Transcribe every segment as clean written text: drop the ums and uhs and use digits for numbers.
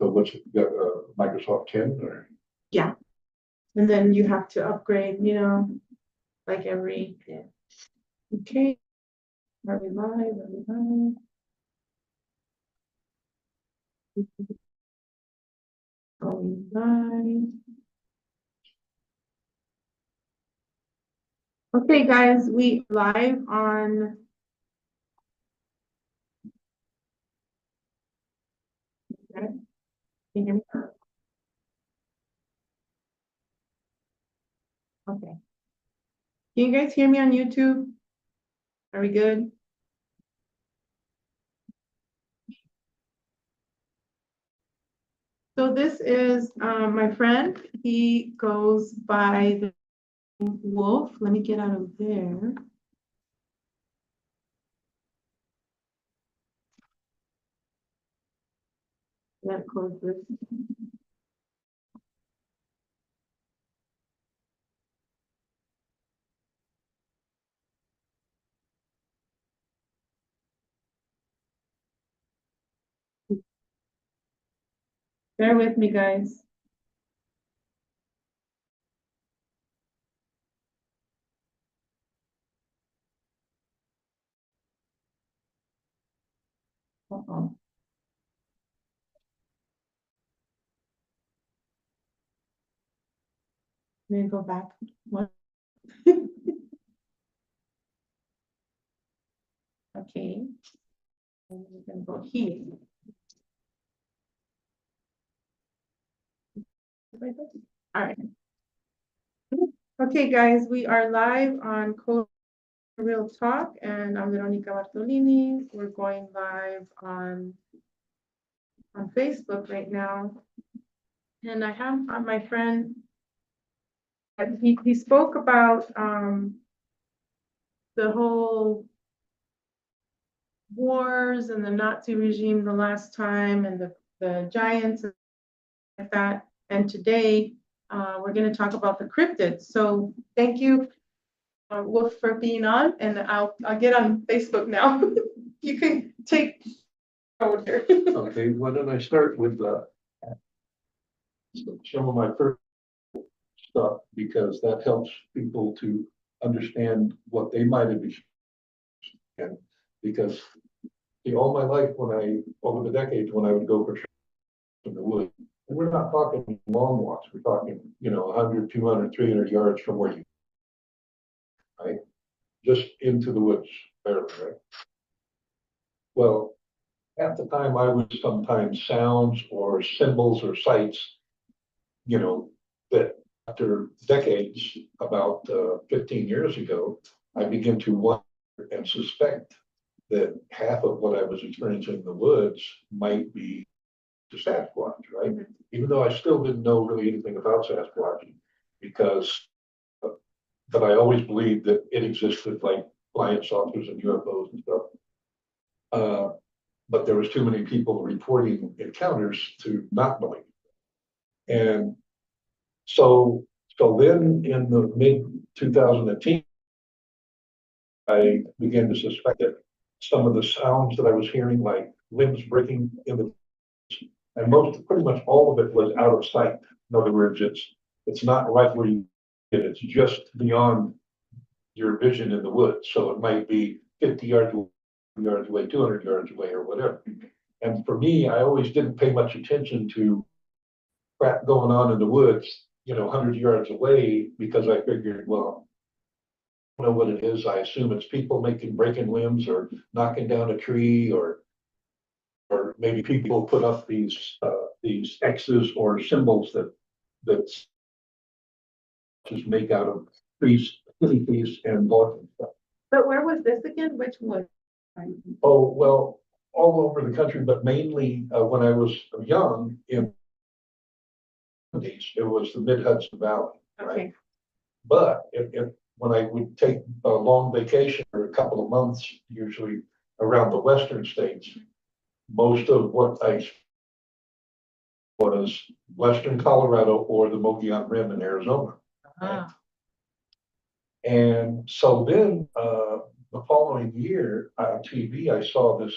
So what's it got, Microsoft 10 or? Yeah. And then you have to upgrade, you know, like every, okay. Are we live? Are we live? Are we live? Okay, guys, we live on. Okay. Can you hear me? Okay. Can you guys hear me on YouTube? Are we good? So this is my friend. He goes by the Wolf. Let me get out of there. Let close this. Bear with me, guys. Uh-oh. Let me go back. What? Okay. And we're gonna go here. All right. Okay, guys, we are live on Code Real Talk, and I'm Veronica Bartolini. We're going live on Facebook right now. And I have my friend, he spoke about the whole wars and the Nazi regime the last time and the giants and like that. And today we're going to talk about the cryptids. So thank you, Wolf, for being on, and I'll get on Facebook now. You can take over. Okay, why don't I start with some of my first stuff, because that helps people to understand what they might have experienced. And because all my life, over the decades, when I would go for in the woods, and we're not talking long walks, we're talking, 100, 200, 300 yards from where you, right? Just into the woods, barely, right? Well, at the time, I would sometimes sounds or symbols or sights, that after decades, about 15 years ago, I began to wonder and suspect that half of what I was experiencing in the woods might be the Sasquatch, right? Mm-hmm. Even though I still didn't know really anything about Sasquatch, but I always believed that it existed, like flying saucers and UFOs and stuff. But there was too many people reporting encounters to not believe. And so then in the mid 2010, I began to suspect that some of the sounds that I was hearing, like limbs breaking in the, and pretty much all of it was out of sight. In other words, it's not right where you get, it's just beyond your vision in the woods. So it might be 50 yards away, 200 yards away, or whatever. And for me, I always didn't pay much attention to crap going on in the woods, 100 yards away, because I figured, well, I don't know what it is. I assume it's people breaking limbs or knocking down a tree, or maybe people put up these X's or symbols that just make out of trees, and bark and stuff. But where was this again? Which was? Oh, well, all over the country, but mainly when I was young in the 70s, it was the Mid-Hudson Valley, right? Okay. But when I would take a long vacation for a couple of months, usually around the western states, most of what I was western Colorado or the Mogollon Rim in Arizona. Right? And so then the following year on TV, I saw this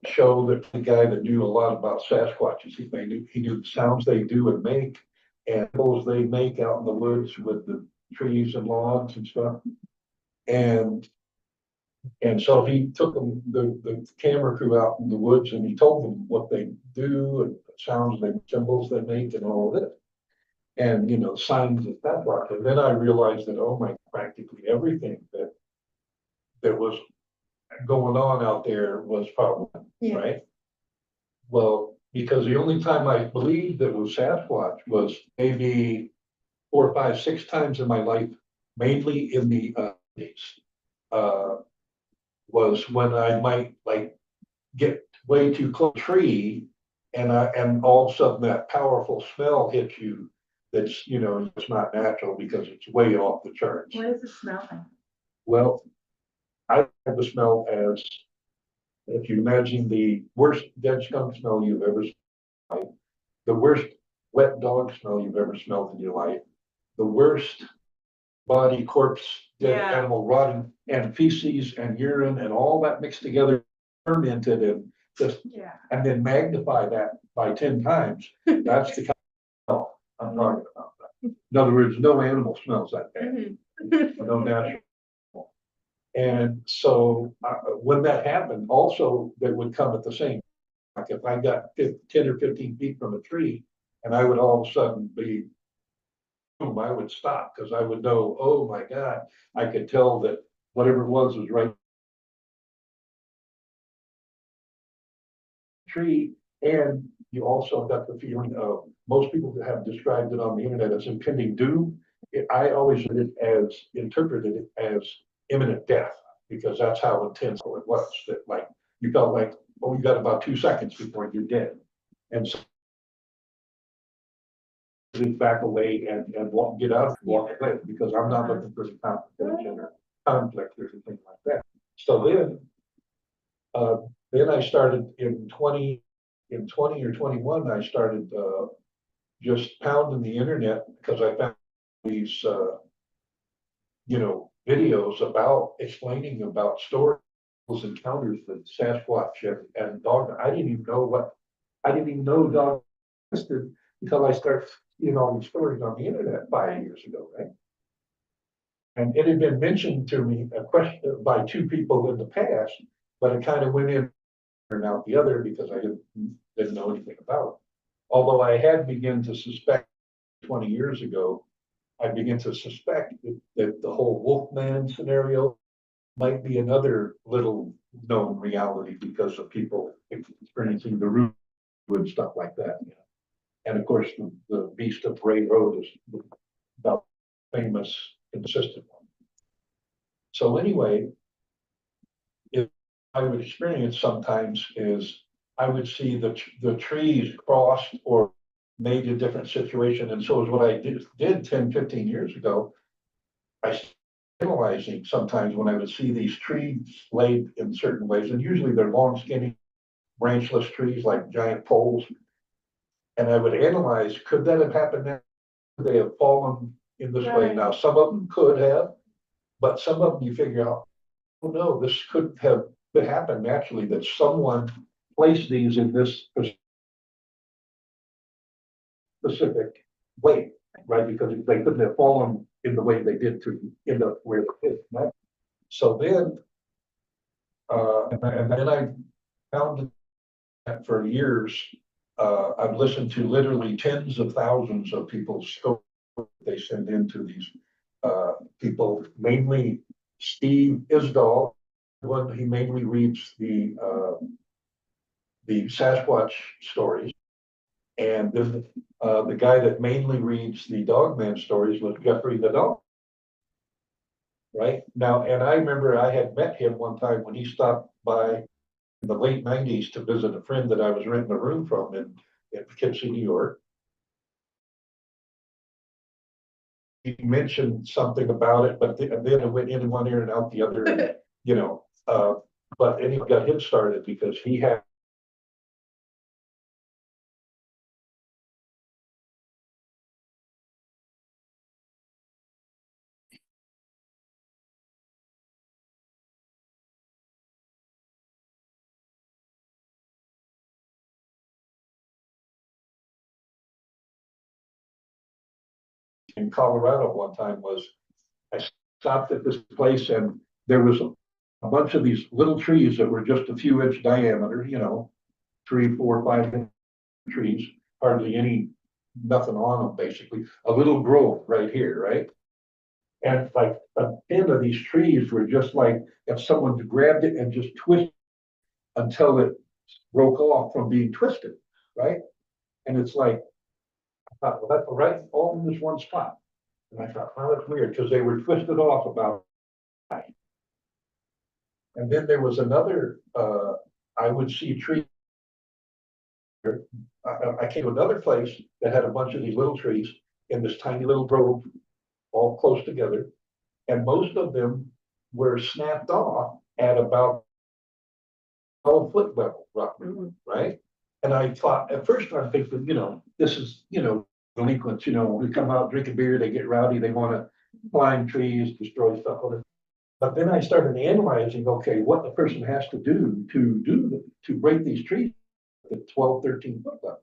show that the guy that knew a lot about Sasquatches. He knew the sounds they do and make, and those they make out in the woods with the trees and logs and stuff. And so he took them, the camera crew out in the woods, and he told them what they do and the sounds, they symbols they make, and all of it. And signs of that rock. And then I realized that practically everything that was going on out there was probably right. Well, because the only time I believed that was Sasquatch was maybe 4, 5, 6 times in my life, mainly in the days. Was when I might like get way too close to a tree, and all of a sudden that powerful smell hits you. That's it's not natural because it's way off the charts. What does it smell like? Well, I have the smell as if you imagine the worst dead skunk smell you've ever smelled, the worst wet dog smell you've ever smelled in your life, the worst body corpse, dead animal rotting, and feces and urine and all that mixed together, fermented and just, and then magnify that by 10 times. That's the kind of smell I'm talking about. In other words, no animal smells that bad. No natural. And so when that happened, also that would come at the same, like if I got 10 or 15 feet from a tree and I would all of a sudden be, boom, I would stop because I would know, oh my God, I could tell that whatever it was right tree. And you also got the feeling of, most people that have described it on the internet as impending doom. I always interpreted it as imminent death, because that's how intense it was, that like you felt like, oh, you got about 2 seconds before you're dead. And so back away and get out and walk away, because I'm not looking for the confrontation or conflict or anything like that. So then I started in 20 or 21, I started just pounding the internet because I found these videos about explaining about stories, encounters with Sasquatch and dog. I didn't even know dog existed until I started seeing all these stories on the internet 5 years ago, right? And it had been mentioned to me a question by 2 people in the past, but it kind of went in and out the other because I didn't know anything about it. Although I had begun to suspect 20 years ago, I began to suspect that the whole Wolfman scenario might be another little known reality because of people experiencing the root and stuff like that. And of course, the Beast of Bray Road is the famous consistent one. So anyway, if I would experience sometimes is I would see the trees crossed or made a different situation. And so is what I did 10, 15 years ago. I started analyzing sometimes when I would see these trees laid in certain ways, and usually they're long, skinny, branchless trees like giant poles. And I would analyze, could that have happened now? Could they have fallen in this way? Now, some of them could have, but some of them you figure out, oh no, this could have happened naturally, that someone placed these in this specific way, right? Because they couldn't have fallen in the way they did to end up where they did. Right? So then, and then I found that for years, I've listened to literally tens of thousands of people's stories they send into these people, mainly Steve Isdall. He mainly reads the Sasquatch stories. And then the guy that mainly reads the Dogman stories was Jeffrey the Dog. Right now, and I remember I had met him one time when he stopped by in the late 90s to visit a friend that I was renting a room from in Poughkeepsie, New York. He mentioned something about it, but then it went in one ear and out the other, but anyway, got him started because he had in Colorado one time was I stopped at this place and there was a bunch of these little trees that were just a few inch diameter, 3, 4, 5 inch trees, hardly any, nothing on them, basically. A little grove right here, right? And like a end of these trees were just like if someone grabbed it and just twisted until it broke off from being twisted, right? And it's like, I thought, well, that's right, all in this one spot. And I thought, well, that's weird because they were twisted off about. And then there was another, I would see trees. I came to another place that had a bunch of these little trees in this tiny little grove, all close together. And most of them were snapped off at about 12 foot level, roughly, right? And I thought, at first I'm thinking, this is, delinquents, who come out drinking beer, they get rowdy, they want to climb trees, destroy stuff. But then I started analyzing, okay, what the person has to do to break these trees at 12, 13 foot level.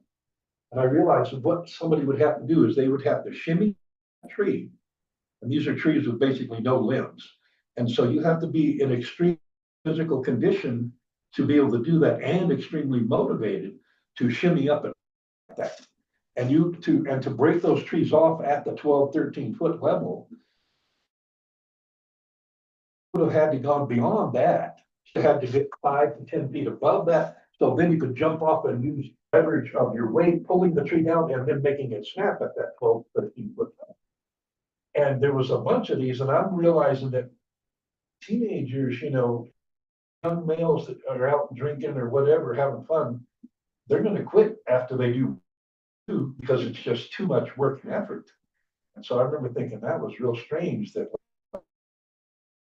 And I realized what somebody would have to do is they would have to shimmy a tree. And these are trees with basically no limbs. And so you have to be in extreme physical condition to be able to do that and extremely motivated to shimmy up at that. And to break those trees off at the 12, 13 foot level, would have had to gone beyond that. You had to get 5 to 10 feet above that. So then you could jump off and use leverage of your weight, pulling the tree down and then making it snap at that 12, 13 foot level. And there was a bunch of these, and I'm realizing that teenagers, young males that are out drinking or whatever, having fun, they're going to quit after they do because it's just too much work and effort. And so I remember thinking that was real strange that it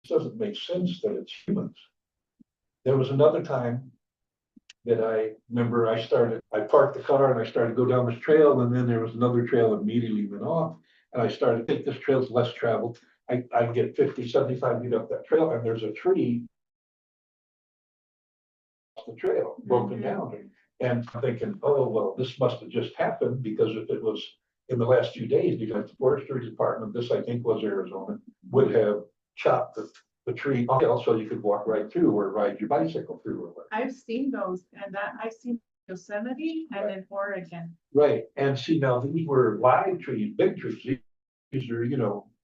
doesn't make sense that it's humans. There was another time that I remember I parked the car and I started to go down this trail, and then there was another trail that immediately went off. And I started to think this trail's less traveled. I get 50, 75 feet up that trail, and there's a tree off the trail broken down. And I'm thinking, oh, well, this must have just happened because if it was in the last few days, because the forestry department, this I think was Arizona, would have chopped the tree off so you could walk right through or ride your bicycle through or whatever. I've seen those, and I've seen Yosemite and in Oregon. Right, and see, now these were live trees, big trees. These are,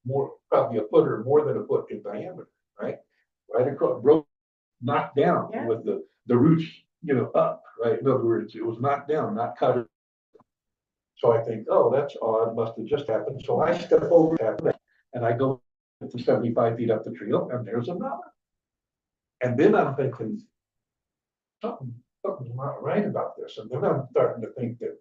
more, probably a foot or more than a foot in diameter, right? Right across, broke, knocked down Yeah. with the roots, up, right? In other words, it was knocked down, not cut. So I think, oh, that's odd, must have just happened. So I step over that and I go to 75 feet up the trail, and there's another. And then I'm thinking, something's not right about this. And then I'm starting to think that,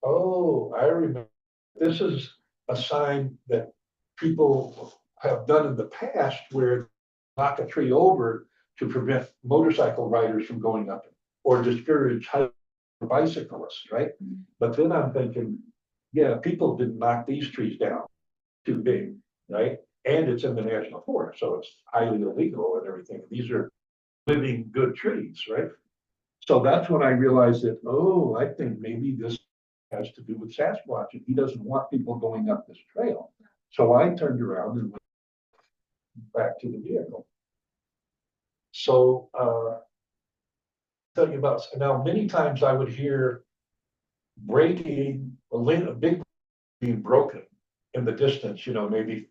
oh, I remember this is a sign that people have done in the past where knock a tree over to prevent motorcycle riders from going up it or discourage bicyclists, right? But then I'm thinking, yeah, people didn't knock these trees down too big, right? And it's in the national forest, so it's highly illegal and everything. These are living good trees, right? So that's when I realized that, oh, I think maybe this has to do with Sasquatch, and he doesn't want people going up this trail. So I turned around and went back to the vehicle. So tell you about now, many times I would hear breaking a big being broken in the distance, maybe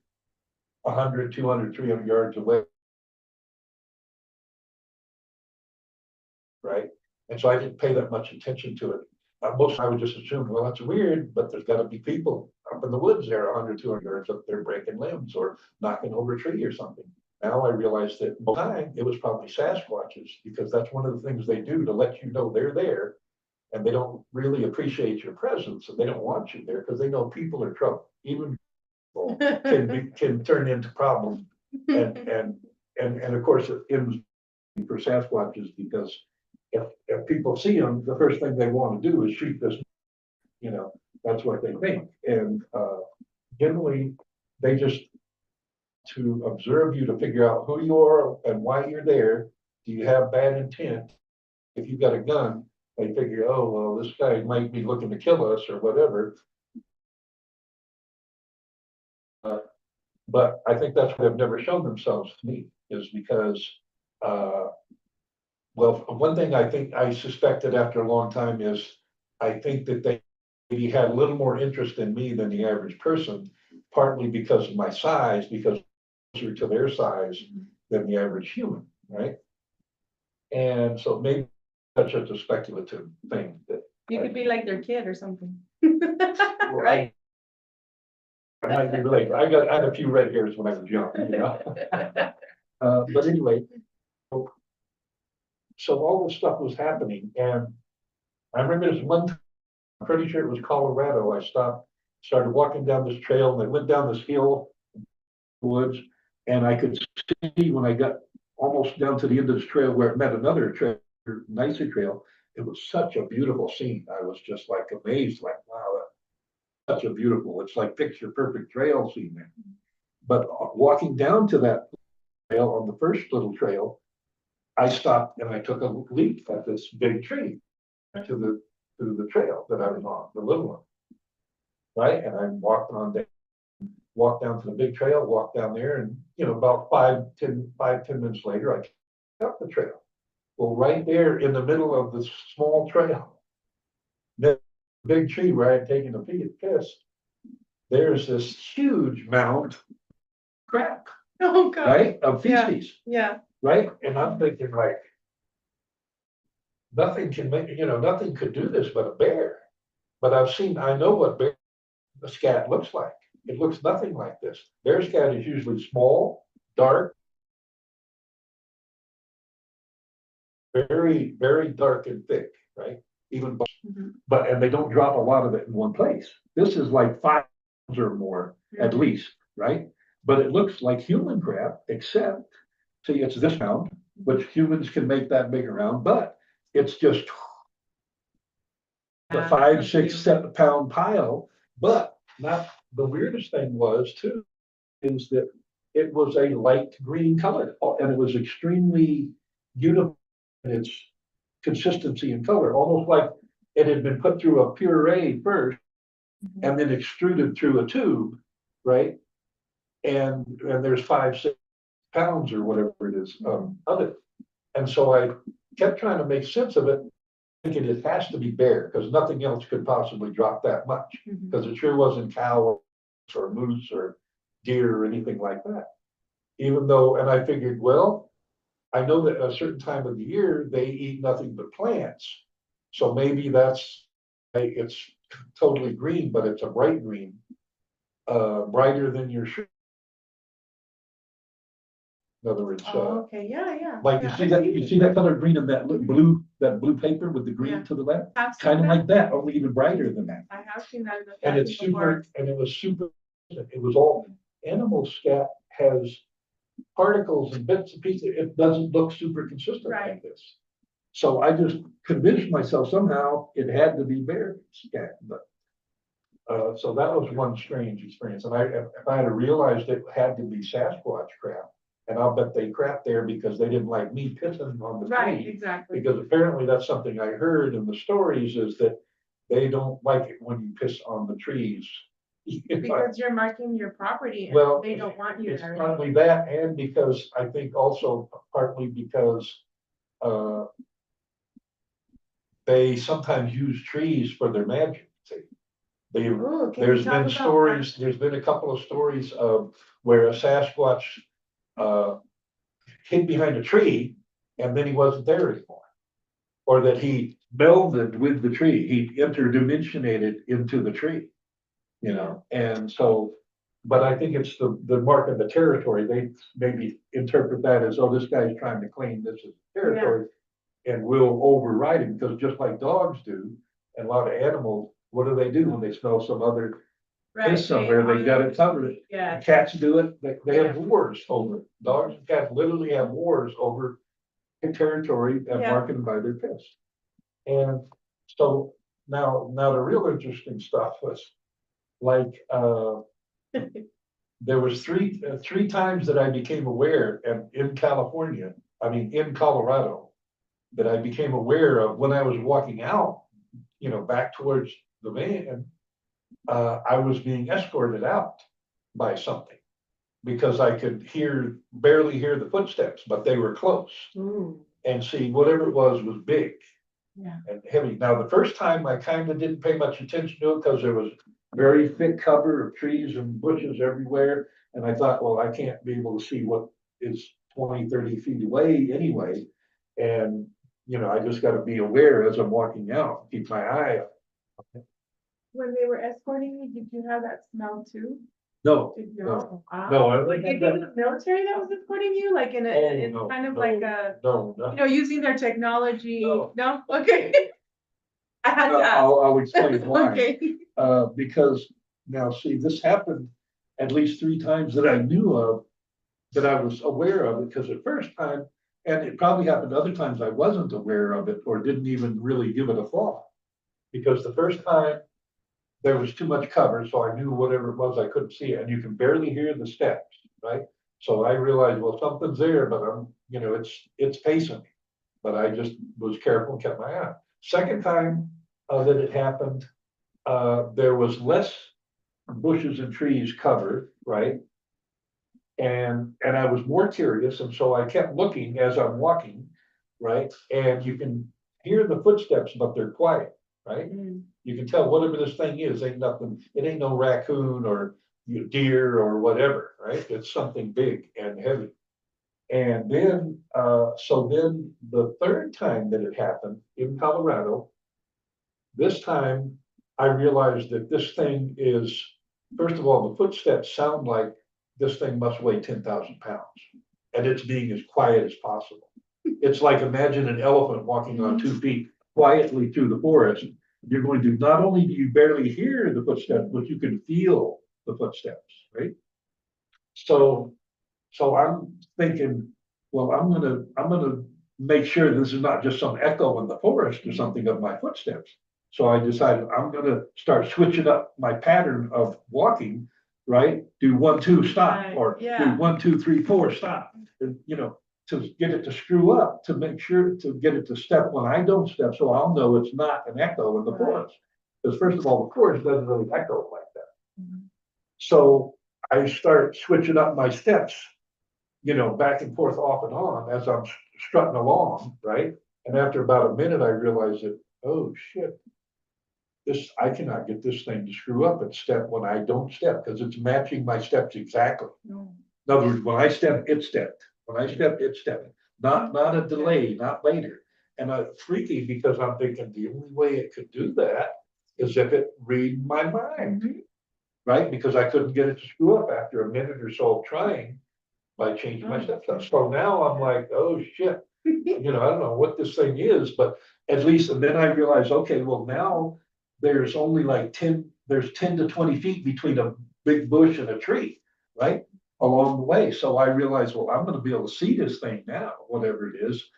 100, 200, 300 yards away. Right. And so I didn't pay that much attention to it. Most I would just assume, well, that's weird, but there's got to be people up in the woods there, 100, 200 yards up there breaking limbs or knocking over a tree or something. Now I realize that most of the time it was probably Sasquatches, because that's one of the things they do to let you know they're there, and they don't really appreciate your presence, and they don't want you there because they know people are trouble. Even people can turn into problems, and of course it ends for Sasquatches because if people see them, the first thing they want to do is shoot this. That's what they think, and generally they just to observe you to figure out who you are and why you're there. Do you have bad intent? If you've got a gun, they figure, oh, well, this guy might be looking to kill us or whatever. But I think that's why they've never shown themselves to me, is because, well, one thing I think I suspected after a long time is, I think that they maybe had a little more interest in me than the average person, partly because of my size, because I'm closer to their size than the average human, right? And so maybe that's just a speculative thing that. You could be like their kid or something. Well, Right? I might be related. I had a few red hairs when I was young, you know? But anyway, so all this stuff was happening, and I remember this one time, I'm pretty sure it was Colorado, I stopped, started walking down this trail, and I went down this hill, woods, and I could see when I got almost down to the end of this trail where it met another trail, nicer trail, it was such a beautiful scene. I was just like amazed, like, wow, that's such a beautiful, it's like picture perfect trail scene there. But walking down to that trail on the first little trail, I stopped and I took a leap at this big tree to the trail that I was on, the little one. Right? And I walked down to the big trail, walked down there, and about 5, 10 minutes later, I came up the trail. Well, right there in the middle of the small trail, the big tree where I had taken a piss, there's this huge mound of crap, Oh, God. right? Of Yeah. feces. Yeah. Right? And I'm thinking like, nothing can make, nothing could do this but a bear. But I know what a scat looks like. It looks nothing like this. Bear scat is usually small, dark, very, very dark and thick, right? Even, and they don't drop a lot of it in one place. This is like 5 or more at least, right? But it looks like human crap, except, see, it's this mound, which humans can make that big around, but it's just the 5, 6, 7 pound pile. But not the weirdest thing was too, is that it was a light green color, and it was extremely beautiful in its consistency and color, almost like it had been put through a puree first and then extruded through a tube, right? And there's 5, 6 pounds or whatever it is of it. And so I kept trying to make sense of it, thinking it has to be bear because nothing else could possibly drop that much, because it sure wasn't cow or moose or deer or anything like that. Even though, and I figured, well, I know that at a certain time of the year they eat nothing but plants, so maybe it's totally green, but it's a bright green, brighter than your shirt. In other words, Okay, yeah. like you see that color green in that blue paper with the green to the left, kind of like that, only even brighter than that. I have seen that. And it's super, and it was super. It was all animal scat has particles and bits and pieces. It doesn't look super consistent like this. So I just convinced myself somehow it had to be bear scat, but. So that was one strange experience, and if I had realized it had to be Sasquatch crap, and I'll bet they crap there because they didn't like me pissing on the tree. Exactly. Because apparently that's something I heard in the stories, is that they don't like it when you piss on the trees. Because you're marking your property and Well, they don't want you it's there. partly that, and because I think also partly because they sometimes use trees for their magic. See? There's been stories, there's been a couple of stories of where a Sasquatch hid behind a tree and then he wasn't there anymore. Or that he melded with the tree, he interdimensionated into the tree, and so, but I think it's the mark of the territory. They maybe interpret that as, oh, this guy's trying to claim this as territory and we'll override him, because just like dogs do, and a lot of animals, what do when they smell some other piss somewhere, they got it covered. Yeah. Cats do it, they have wars over it. Dogs and cats literally have wars over territory and marking by their piss. And so now the real interesting stuff was like, there was three times that I became aware, and in Colorado, that I became aware of when I was walking out, back towards the van, I was being escorted out, by something. Because I could barely hear the footsteps, but they were close. Ooh. And see, whatever it was big. Yeah. And heavy. Now, the first time I kind of didn't pay much attention to it because there was very thick cover of trees and bushes everywhere. And I thought, well, I can't be able to see what is 20, 30 feet away anyway. And, I just got to be aware as I'm walking out, keep my eye up. When they were escorting you, did you have that smell too? No, Did you? no, Ah. no, I Like, think it was the military that was escorting you, like in Oh, it's no, kind of no. like a, no. using their technology? No. No? Okay. I had to ask. I'll explain why. Okay. Because now, see, this happened at least 3 times that I knew of, that I was aware of it, because the first time, and it probably happened other times I wasn't aware of it or didn't even really give it a thought. Because the first time there was too much cover, so I knew whatever it was, I couldn't see it, and you can barely hear the steps, right? So I realized, well, something's there, but it's pacing me. But I just was careful and kept my eye. Second time that it happened, there was less bushes and trees covered, right? And I was more curious, and so I kept looking as I'm walking, right? And you can hear the footsteps, but they're quiet, right? Mm. You can tell whatever this thing is, ain't nothing, it ain't no raccoon or deer or whatever, right? It's something big and heavy. And then, so then the third time that it happened in Colorado, this time I realized that this thing is, first of all, the footsteps sound like this thing must weigh 10,000 pounds, and it's being as quiet as possible. It's like, imagine an elephant walking on 2 feet quietly through the forest. You're going to, not only do you barely hear the footsteps, but you can feel the footsteps, right? So I'm thinking, well, I'm gonna make sure this is not just some echo in the forest or something of my footsteps. So I decided I'm gonna start switching up my pattern of walking, right? Do 1, 2, stop, Right, or yeah. do 1, 2, 3, 4, stop. And, to get it to screw up, to make sure to get it to step when I don't step, so I'll know it's not an echo in the Right. forest. Because first of all, the forest doesn't really echo like that. Mhm. So I start switching up my steps, back and forth off and on as I'm strutting along, right? And after about a minute, I realized that, oh shit, I cannot get this thing to screw up and step when I don't step, because it's matching my steps exactly. No. In other words, when I step, it stepped. When I stepped, it stepped. Not a delay, not later. And it's freaky because I'm thinking the only way it could do that is if it read my mind, Mhm. right? Because I couldn't get it to screw up after a minute or so of trying by changing my steps up. So now I'm like, oh shit, I don't know what this thing is, but at least, and then I realized, okay, well now there's only like 10 to 20 feet between a big bush and a tree, right? Along the way. So I realized, well, I'm gonna be able to see this thing now, whatever it is.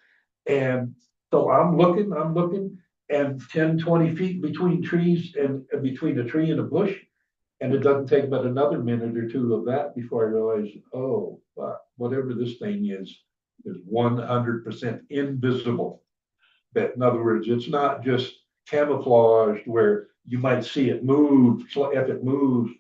And so I'm looking, and 10, 20 feet between trees and between a tree and a bush. And it doesn't take but another minute or two of that before I realize, oh, whatever this thing is 100% invisible. That, in other words, it's not just camouflaged where you might see it move. So if it moves,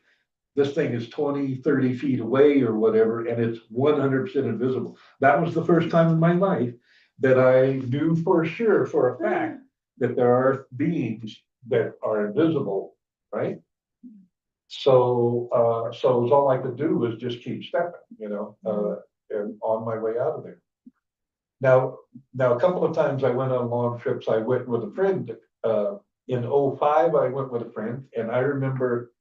this thing is 20, 30 feet away or whatever, and it's 100% invisible. That was the first time in my life that I knew for sure, for a fact, that there are beings that are invisible, right? So, so it was all I could do was just keep stepping, and on my way out of there. Now, a couple of times I went on long trips. I went with a friend. In '05, I went with a friend, and I remember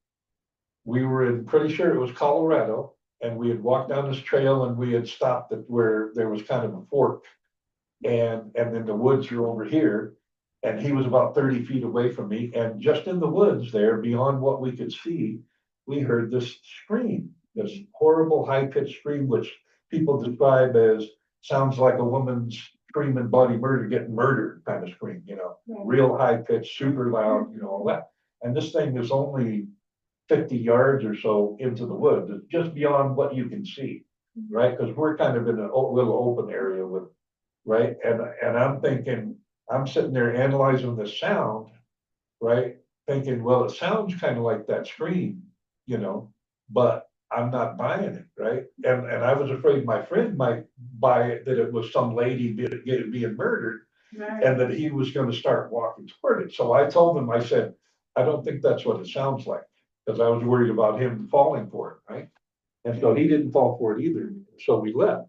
we were in, pretty sure it was Colorado, and we had walked down this trail and we had stopped at where there was kind of a fork, and then the woods are over here. And he was about 30 feet away from me. And just in the woods there, beyond what we could see, we heard this scream, this horrible high-pitched scream, which people describe as sounds like a woman's screaming bloody murder, getting murdered kind of scream, real high-pitched, super loud, all that. And this thing is only 50 yards or so into the woods, it's just beyond what you can see, right? Because we're kind of in a little open area with, right? And I'm thinking, I'm sitting there analyzing the sound, right? Thinking, well, it sounds kind of like that scream, but I'm not buying it, right? And I was afraid my friend might buy it, that it was some lady being murdered, Right. and that he was gonna start walking toward it. So I told him, I said, I don't think that's what it sounds like, because I was worried about him falling for it, right? And so he didn't fall for it either, so we left.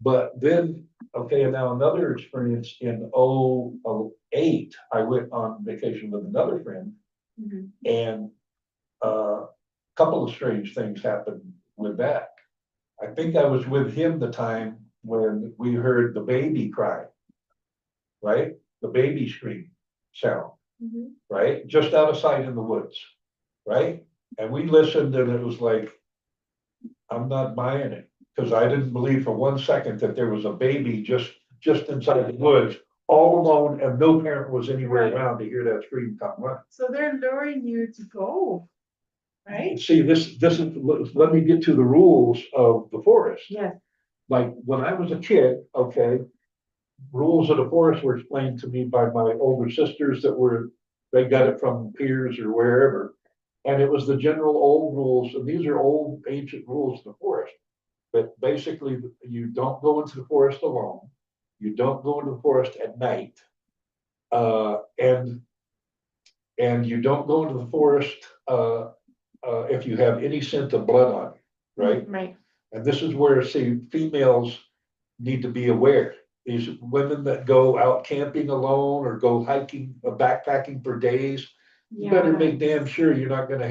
But then, okay, and now another experience in 08, I went on vacation with another friend, Mhm. and a couple of strange things happened with that. I think I was with him the time when we heard the baby cry, right? The baby scream sound, Mhm. right? Just out of sight in the woods, right? And we listened, and it was like, I'm not buying it, because I didn't believe for 1 second that there was a baby just inside the woods, all alone, and no parent was anywhere Right. around to hear that scream come running. So they're luring you to go, right? See, this is, let me get to the rules of the forest. Yes. Like, when I was a kid, okay, rules of the forest were explained to me by my older sisters they got it from peers or wherever. And it was the general old rules, and these are old ancient rules of the forest. But basically, you don't go into the forest alone. You don't go into the forest at night. Uh, and, and you don't go into the forest, if you have any scent of blood on you, right? Right. And this is where, see, females need to be aware. These women that go out camping alone or go hiking, backpacking for days, you better Yeah. make damn sure you're not gonna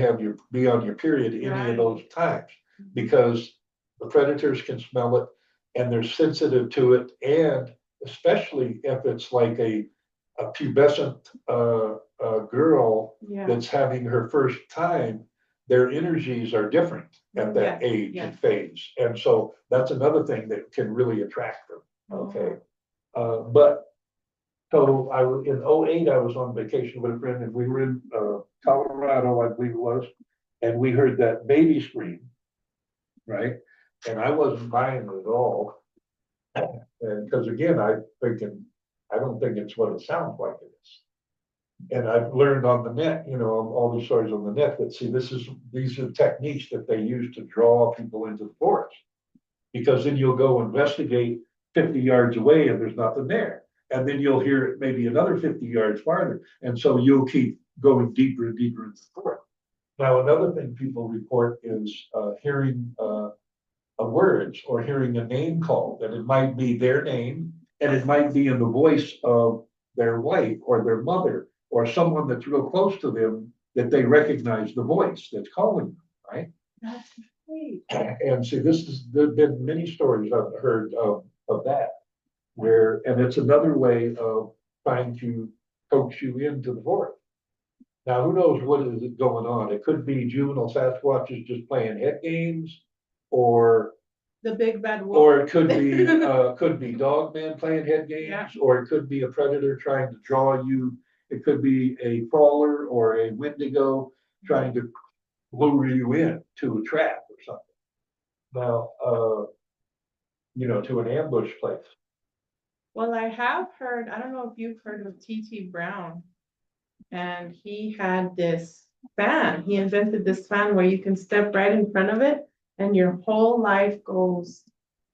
be on your period any Right. of those times. Because the predators can smell it, and they're sensitive to it, and especially if it's like a pubescent, girl Yeah. that's having her first time, their energies are different at that Yes, age yes. and phase. And so that's another thing that can really attract them, Oh. okay? But, so in 08, I was on vacation with a friend, and we were in, Colorado, I believe it was, and we heard that baby scream, right? And I wasn't buying it at all. And because again, I don't think it's what it sounds like it is. And I've learned on the net, all these stories on the net, that see, these are techniques that they use to draw people into the forest. Because then you'll go investigate 50 yards away and there's nothing there. And then you'll hear it maybe another 50 yards farther. And so you'll keep going deeper and deeper into the forest. Now, another thing people report is hearing words, or hearing a name called, and it might be their name, and it might be in the voice of their wife or their mother or someone that's real close to them, that they recognize the voice that's calling them, right? That's great. And see, there've been many stories I've heard of that, and it's another way of trying to coax you into the forest. Now, who knows what is going on? It could be juvenile Sasquatches just playing head games, or The big bad wolf. or it could be dogman playing head games, Yeah. or it could be a predator trying to draw you. It could be a crawler or a wendigo trying to lure you in to a trap or something. Now, to an ambush place. Well, I have heard, I don't know if you've heard of T.T. Brown. And he had this fan. He invented this fan where you can step right in front of it and your whole life goes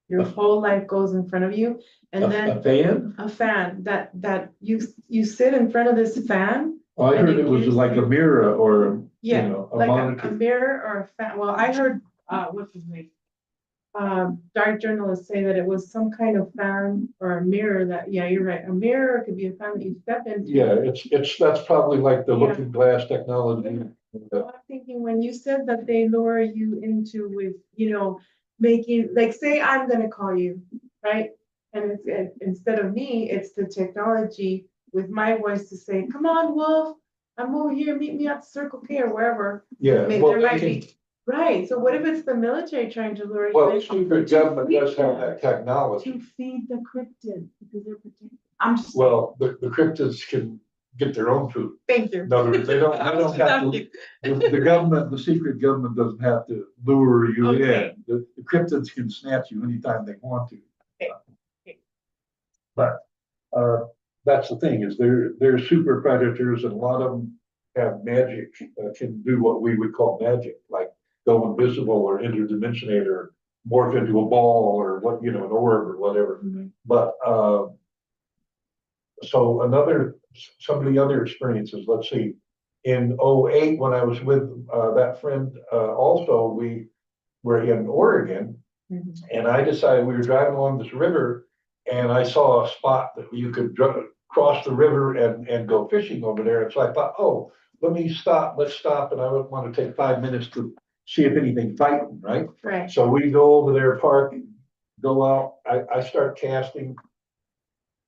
in front of you. And then A fan? a fan that you sit in front of this fan. Oh, I and heard it was gives like a you- mirror or, Yeah, a like a monitor. mirror or a fan. Well, I heard, what's his name? Dark journalists say that it was some kind of fan or a mirror that, yeah, you're right. A mirror, it could be a fan that you step into. Yeah, that's probably like the Yeah. looking glass technology. So I'm thinking, when you said that they lure you into with, making, like, say I'm gonna call you, right? And instead of me, it's the technology with my voice to say, come on, Wolf, I'm over here, meet me at Circle K or wherever. Yeah, Maybe well, there they might can, be, right, so what if it's the military trying to lure you well, the in? secret government does have that technology. To feed the cryptid, because they're protected. I'm just. Well, the cryptids can get their own food. Thank you. In other words, they don't have to, the government, the secret government doesn't have to lure you Okay. in. The cryptids can snatch you anytime they want to. Okay. But, that's the thing, is they're super predators, and a lot of them have magic, can do what we would call magic, like go invisible or interdimensionate or morph into a ball or what, an orb or whatever. Mhm. But, so some of the other experiences, let's see, in '08, when I was with, that friend, also, we were in Oregon, Mhm. and I decided we were driving along this river, and I saw a spot that you could cross the river and go fishing over there. And so I thought, oh, let's stop, and I would want to take 5 minutes to see if anything fighting, right? Right. So we go over there, park, go out, I start casting.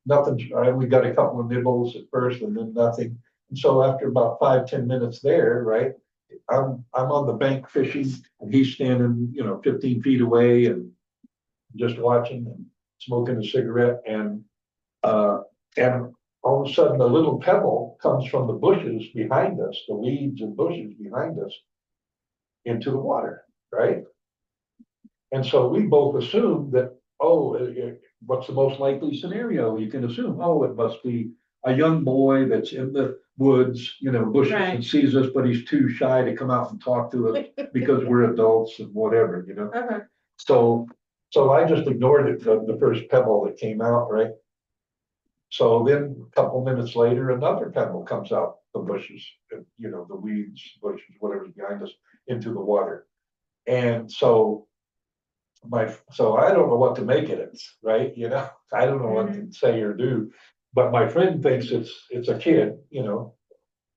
Nothing, we got a couple of nibbles at first and then nothing. And so after about 5-10 minutes there, right, I'm on the bank fishing and he's standing, 15 feet away and just watching and smoking a cigarette and all of a sudden a little pebble comes from the bushes behind us, the weeds and bushes behind us into the water, right? And so we both assumed that, oh, what's the most likely scenario? You can assume, oh, it must be a young boy that's in the woods, bushes and Right. sees us, but he's too shy to come out and talk to us because we're adults and whatever, Uh-huh. So I just ignored it, the first pebble that came out, right? So then a couple minutes later, another pebble comes out the bushes, the weeds, bushes, whatever's behind us, into the water. And so I don't know what to make of it, right? I don't know what to say or do. But my friend thinks it's a kid,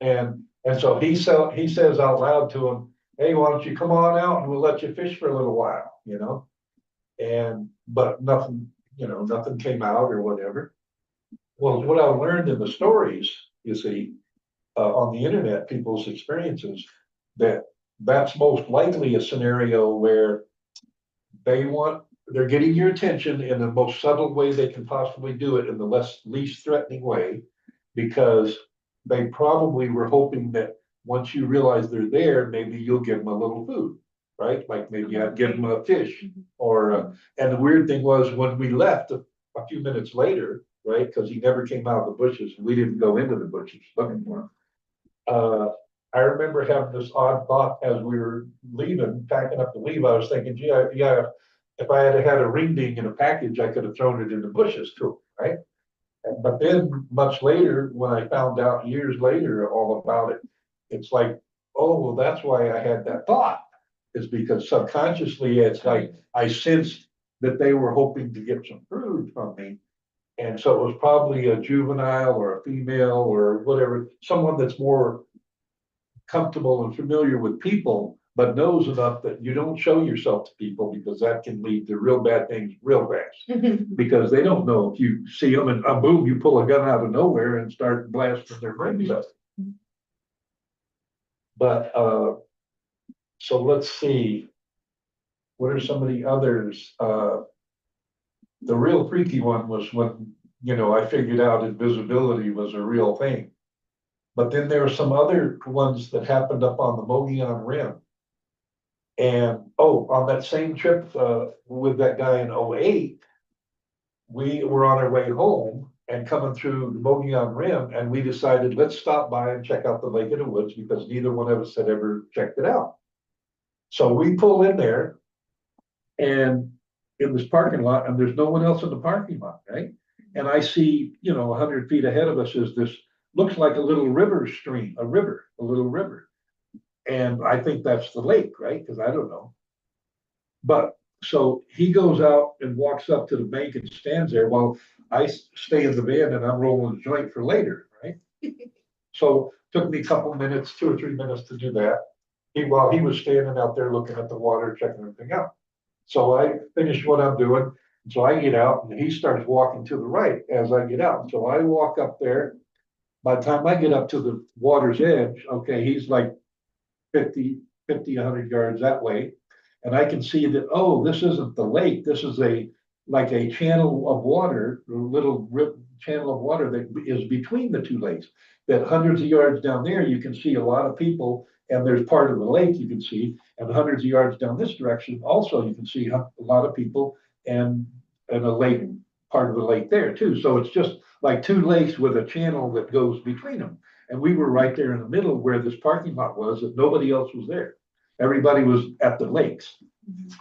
and so he says out loud to him, "Hey, why don't you come on out and we'll let you fish for a little while." And but nothing came out or whatever. Well, what I learned in the stories, you see, on the internet, people's experiences, that's most likely a scenario where they're getting your attention in the most subtle way they can possibly do it in the least threatening way, because they probably were hoping that once you realize they're there, maybe you'll give them a little food, right? Like maybe I'd give them a fish and the weird thing was when we left a few minutes later, right? Because he never came out of the bushes. We didn't go into the bushes looking for him. I remember having this odd thought as we were leaving, packing up to leave. I was thinking, gee, yeah, if I had had a ring ding in a package, I could have thrown it in the bushes too, right? But then much later, when I found out years later all about it, it's like, oh, well, that's why I had that thought. Is because subconsciously it's like I sensed that they were hoping to get some food from me. And so it was probably a juvenile or a female or whatever, someone that's more comfortable and familiar with people, but knows enough that you don't show yourself to people because that can lead to real bad things real fast. Because they don't know if you see them and boom, you pull a gun out of nowhere and start blasting their brains out. But so let's see, what are some of the others? The real freaky one was when I figured out invisibility was a real thing. But then there were some other ones that happened up on the Mogollon Rim. And on that same trip with that guy in '08, we were on our way home and coming through the Mogollon Rim, and we decided let's stop by and check out the Lake of the Woods because neither one of us had ever checked it out. So we pull in there and in this parking lot, and there's no one else in the parking lot, right? And I see, 100 feet ahead of us is this, looks like a little river stream, a little river. And I think that's the lake, right? Because I don't know. But so he goes out and walks up to the bank and stands there while I stay in the van and I'm rolling a joint for later, right? So it took me a couple minutes, 2 or 3 minutes to do that. While he was standing out there looking at the water, checking everything out. So I finish what I'm doing. So I get out and he starts walking to the right as I get out. So I walk up there. By the time I get up to the water's edge, okay, he's like 50, 100 yards that way. And I can see that, this isn't the lake. This is like a channel of water, a little channel of water that is between the two lakes. That hundreds of yards down there, you can see a lot of people, and there's part of the lake you can see, and hundreds of yards down this direction, also you can see a lot of people and a lake, part of the lake there too. So it's just like two lakes with a channel that goes between them. And we were right there in the middle where this parking lot was, that nobody else was there. Everybody was at the lakes. Mhm.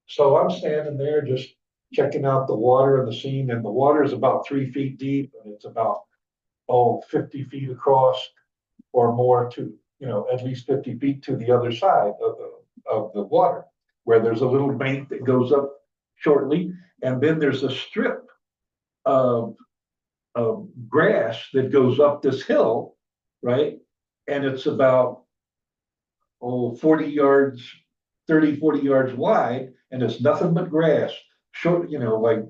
So I'm standing there just checking out the water and the scene, and the water is about 3 feet deep, and it's about, 50 feet across or more to, at least 50 feet to the other side of the water, where there's a little bank that goes up shortly, and then there's a strip of, grass that goes up this hill, right? And it's about, 40 yards, 30, 40 yards wide, and it's nothing but grass, short, like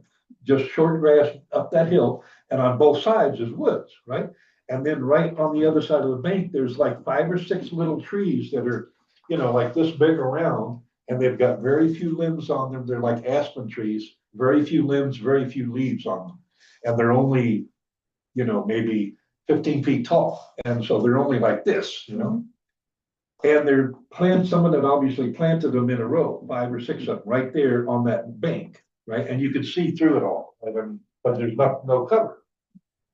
just short grass up that hill, and on both sides is woods, right? And then right on the other side of the bank, there's like 5 or 6 little trees that are, like this big around, and they've got very few limbs on them. They're like aspen trees, very few limbs, very few leaves on them. And they're only, maybe 15 feet tall. And so they're only like this. And they're someone that obviously planted them in a row, 5 or 6 of them, right there on that bank, right? And you could see through it all, but there's no cover.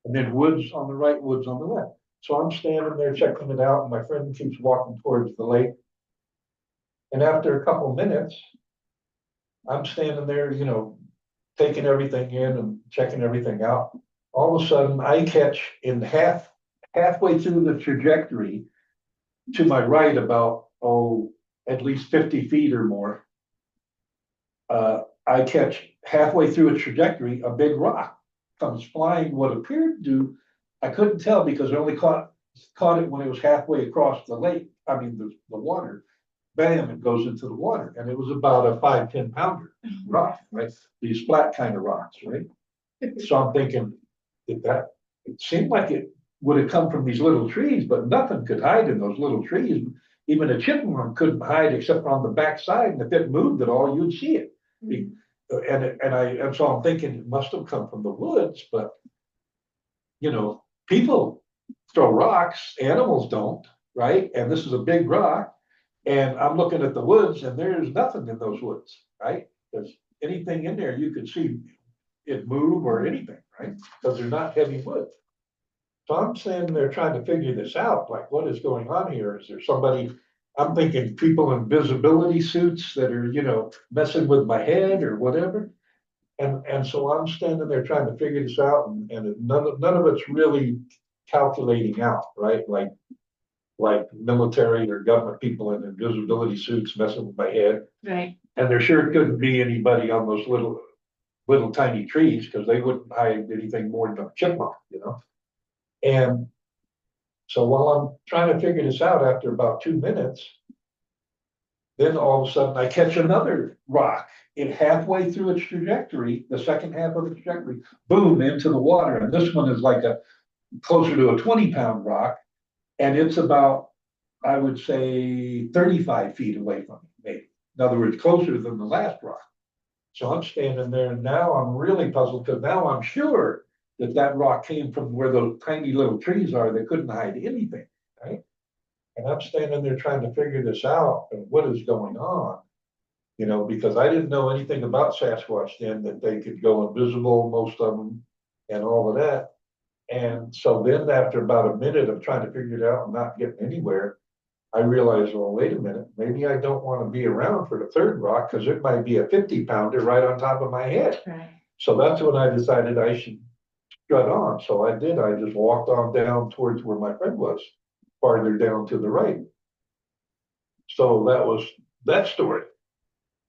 And then woods on the right, woods on the left. So I'm standing there checking it out, and my friend keeps walking towards the lake. And after a couple minutes, I'm standing there, taking everything in and checking everything out. All of a sudden, I catch halfway through the trajectory to my right, about, at least 50 feet or more. I catch halfway through a trajectory, a big rock comes flying, what appeared to, I couldn't tell because I only caught it when it was halfway across the lake. I mean, the water. Bam, it goes into the water. And it was about a 5-10 pounder rock, right? These flat kind of rocks, right? So I'm thinking, it seemed like it would have come from these little trees, but nothing could hide in those little trees. Even a chipmunk couldn't hide except on the backside, and if it moved at all, you'd see it. And so I'm thinking it must have come from the woods, but people throw rocks, animals don't, right? And this is a big rock, and I'm looking at the woods, and there's nothing in those woods, right? There's anything in there you could see it move or anything, right? Because they're not heavy wood. So I'm standing there trying to figure this out, like what is going on here? Is there somebody, I'm thinking people in visibility suits that are, messing with my head or whatever. And so I'm standing there trying to figure this out, and none of it's really calculating out, right? Like military or government people in invisibility suits messing with my head. Right. And there sure couldn't be anybody on those little tiny trees, because they wouldn't hide anything more than a chipmunk. And so while I'm trying to figure this out, after about 2 minutes, then all of a sudden I catch another rock. It halfway through its trajectory, the second half of the trajectory, boom, into the water. And this one is like closer to a 20-pound rock. And it's about, I would say, 35 feet away from me, maybe. In other words, closer than the last rock. So I'm standing there, and now I'm really puzzled, because now I'm sure that rock came from where those tiny little trees are that couldn't hide anything, right? And I'm standing there trying to figure this out, and what is going on, because I didn't know anything about Sasquatch then, that they could go invisible, most of them, and all of that. And so then after about a minute of trying to figure it out and not getting anywhere, I realized, well, wait a minute, maybe I don't want to be around for the third rock, because it might be a 50-pounder right on top of my head. Right. So that's when I decided I should strut on. So I did. I just walked on down towards where my friend was, farther down to the right. So that was that story.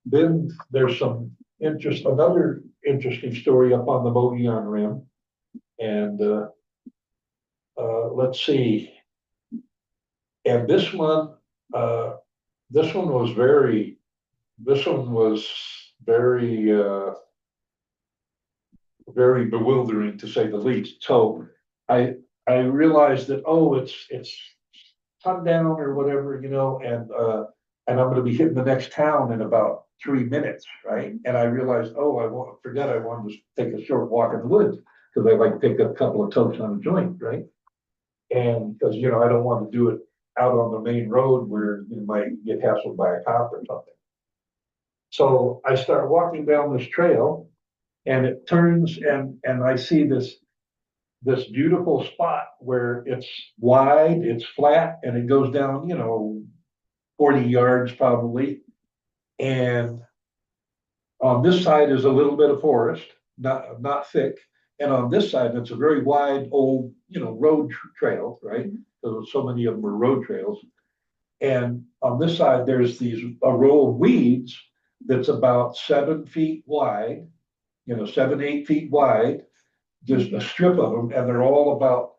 Then there's another interesting story up on the Mogollon Rim. And let's see. And this one was very very bewildering, to say the least. So I realized that, it's sundown or whatever, and I'm going to be hitting the next town in about 3 minutes, right? And I realized, forgot I wanted to take a short walk in the woods, because I like to pick up a couple of totes on a joint, right? And because I don't want to do it out on the main road where you might get hassled by a cop or something. So I start walking down this trail, and it turns, and I see this beautiful spot where it's wide, it's flat, and it goes down, 40 yards probably. And on this side is a little bit of forest, not thick. And on this side, it's a very wide old, road trail, right? Because so many of them are road trails. And on this side, there's a row of weeds that's about 7 feet wide, 7, 8 feet wide, just a strip of them, and they're all about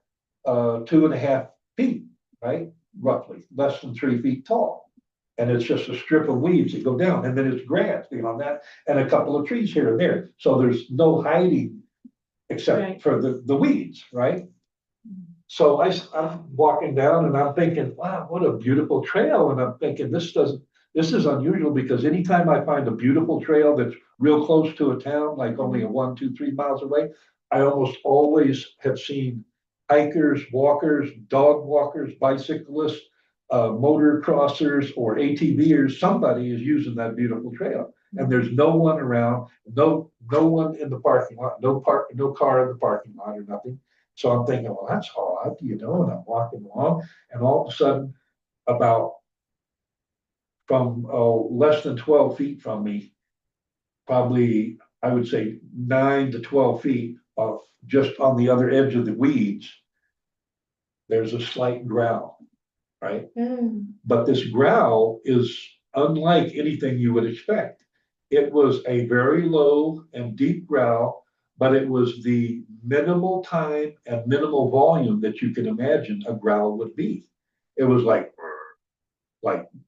2.5 feet, right? Roughly, less than 3 feet tall. And it's just a strip of weeds that go down, and then it's grass beyond that, and a couple of trees here and there. So there's no hiding except Right. for the weeds, right? So I'm walking down and I'm thinking, wow, what a beautiful trail. And I'm thinking, this is unusual because anytime I find a beautiful trail that's real close to a town, like only a 1, 2, 3 miles away, I almost always have seen hikers, walkers, dog walkers, bicyclists, motor crossers, or ATVers. Somebody is using that beautiful trail. And there's no one around, no one in the parking lot, no car in the parking lot or nothing. So I'm thinking, well, that's odd, and I'm walking along, and all of a sudden, about from less than 12 feet from me, probably I would say 9 to 12 feet of just on the other edge of the weeds, there's a slight growl, right? But this growl is unlike anything you would expect. It was a very low and deep growl, but it was the minimal time and minimal volume that you can imagine a growl would be. It was like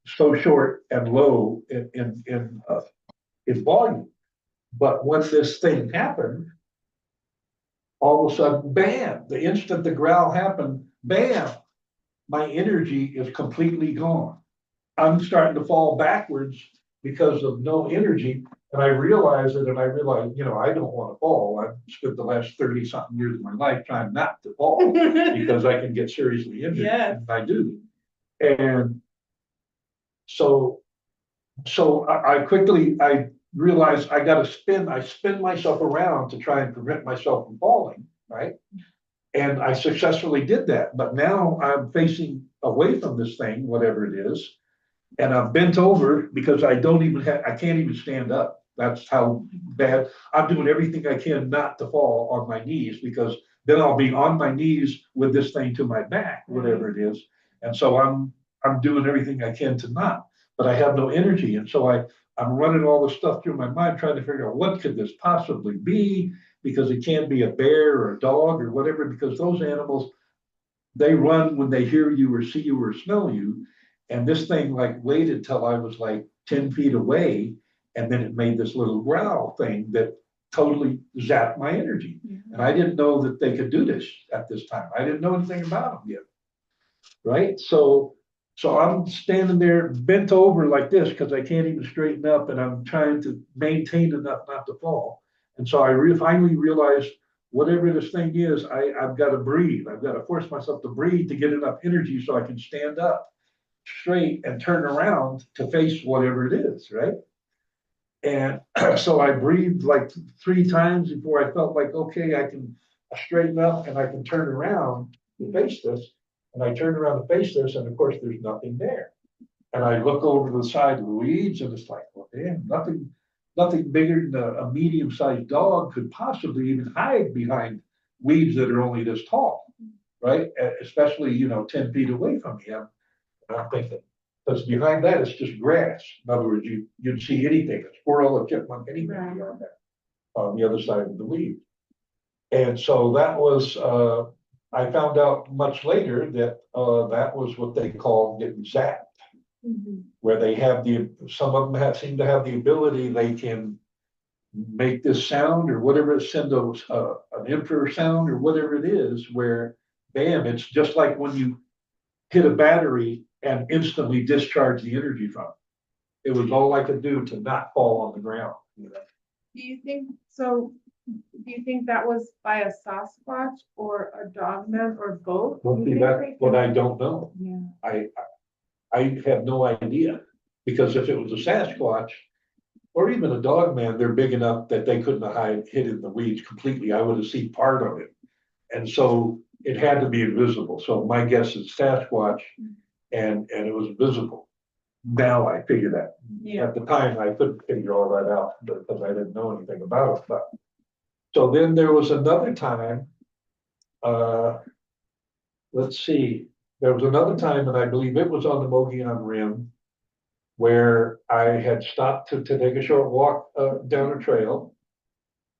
so short and low in volume. But when this thing happened, all of a sudden, bam! The instant the growl happened, bam! My energy is completely gone. I'm starting to fall backwards because of no energy. And I realize it, and I realize, I don't want to fall. I've spent the last 30 something years of my life trying not to fall because I can get seriously injured. Yes. And I do. And so I realized I got to spin myself around to try and prevent myself from falling, right? And I successfully did that. But now I'm facing away from this thing, whatever it is. And I'm bent over because I can't even stand up. That's how bad. I'm doing everything I can not to fall on my knees, because then I'll be on my knees with this thing to my back, whatever it is. And so I'm doing everything I can to not, but I have no energy. And so I'm running all this stuff through my mind, trying to figure out what could this possibly be, because it can't be a bear or a dog or whatever, because those animals, they run when they hear you or see you or smell you. And this thing waited till I was 10 feet away, and then it made this little growl thing that totally zapped my energy. And I didn't know that they could do this at this time. I didn't know anything about them yet. Right? So I'm standing there bent over like this because I can't even straighten up, and I'm trying to maintain enough not to fall. And so I finally realized, whatever this thing is, I've got to breathe. I've got to force myself to breathe to get enough energy so I can stand up straight and turn around to face whatever it is, right? And so I breathed 3 times before I felt okay, I can straighten up and I can turn around to face this. And I turn around to face this, and of course there's nothing there. And I look over to the side of the weeds, and it's well, damn, nothing bigger than a medium-sized dog could possibly even hide behind weeds that are only this tall, right? Especially 10 feet away from me. I'm thinking, because behind that it's just grass. In other words, you'd see anything, a squirrel, a chipmunk, anything beyond that on the other side of the weed. And so that was, I found out much later that that was what they call getting zapped, where they have some of them seem to have the ability, they can make this sound or whatever, send an infrared sound or whatever it is, where bam, it's just like when you hit a battery and instantly discharge the energy from it. It was all I could do to not fall on the ground. Do you think so? Do you think that was by a Sasquatch or a dogman or both? Well, see, that's what I don't know. Yeah. I have no idea, because if it was a Sasquatch or even a dogman, they're big enough that they couldn't have hid in the weeds completely. I would have seen part of it. And so it had to be invisible. So my guess is Sasquatch, and it was visible. Now I figure that. Yeah. At the time, I couldn't figure all that out because I didn't know anything about it, but. So then there was another time, let's see, there was another time, and I believe it was on the Mogollon Rim, where I had stopped to take a short walk, down a trail.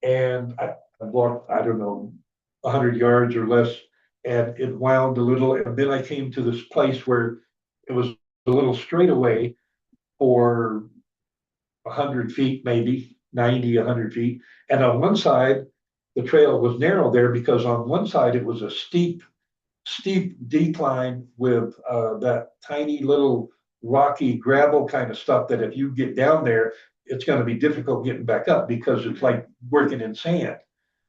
And I walked, I don't know, 100 yards or less, and it wound a little, and then I came to this place where it was a little straightaway for 100 feet, maybe 90, 100 feet. And on one side, the trail was narrow there because on one side it was a steep decline with that tiny little rocky gravel kind of stuff that if you get down there, it's going to be difficult getting back up because it's like working in sand,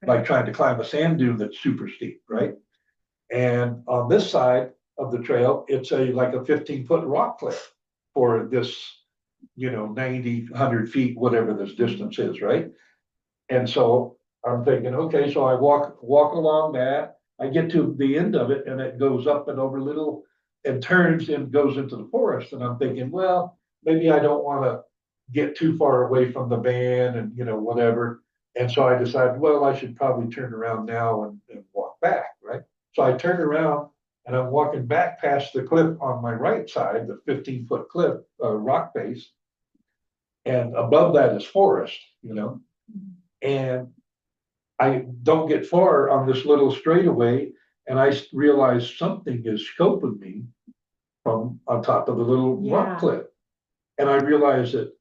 like trying to climb a sand dune that's super steep, right? And on this side of the trail, it's like a 15-foot rock cliff for this, 90, 100 feet, whatever this distance is, right? And so I'm thinking, okay, so I walk along that. I get to the end of it and it goes up and over little and turns and goes into the forest. And I'm thinking, well, maybe I don't want to get too far away from the van and whatever. And so I decided, well, I should probably turn around now and walk back, right? So I turned around and I'm walking back past the cliff on my right side, the 15-foot cliff, rock face. And above that is forest. And I don't get far on this little straightaway, and I realize something is scoping me from on top of the little rock cliff. And I realize that,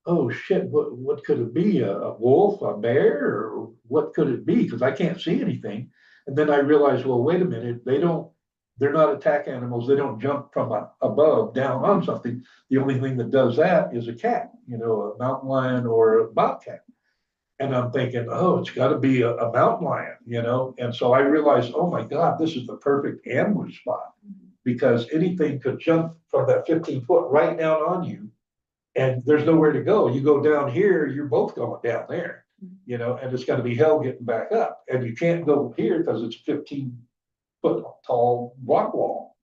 oh shit, what could it be? A wolf, a bear, or what could it be? Because I can't see anything. And then I realize, well, wait a minute, they're not attack animals. They don't jump from above down on something. The only thing that does that is a cat, a mountain lion or a bobcat. And I'm thinking, oh, it's got to be a mountain lion, And so I realized, oh my God, this is the perfect ambush spot because anything could jump from that 15 foot right down on you, and there's nowhere to go. You go down here, you're both going down there, and it's going to be hell getting back up. And you can't go here because it's 15 foot tall rock wall,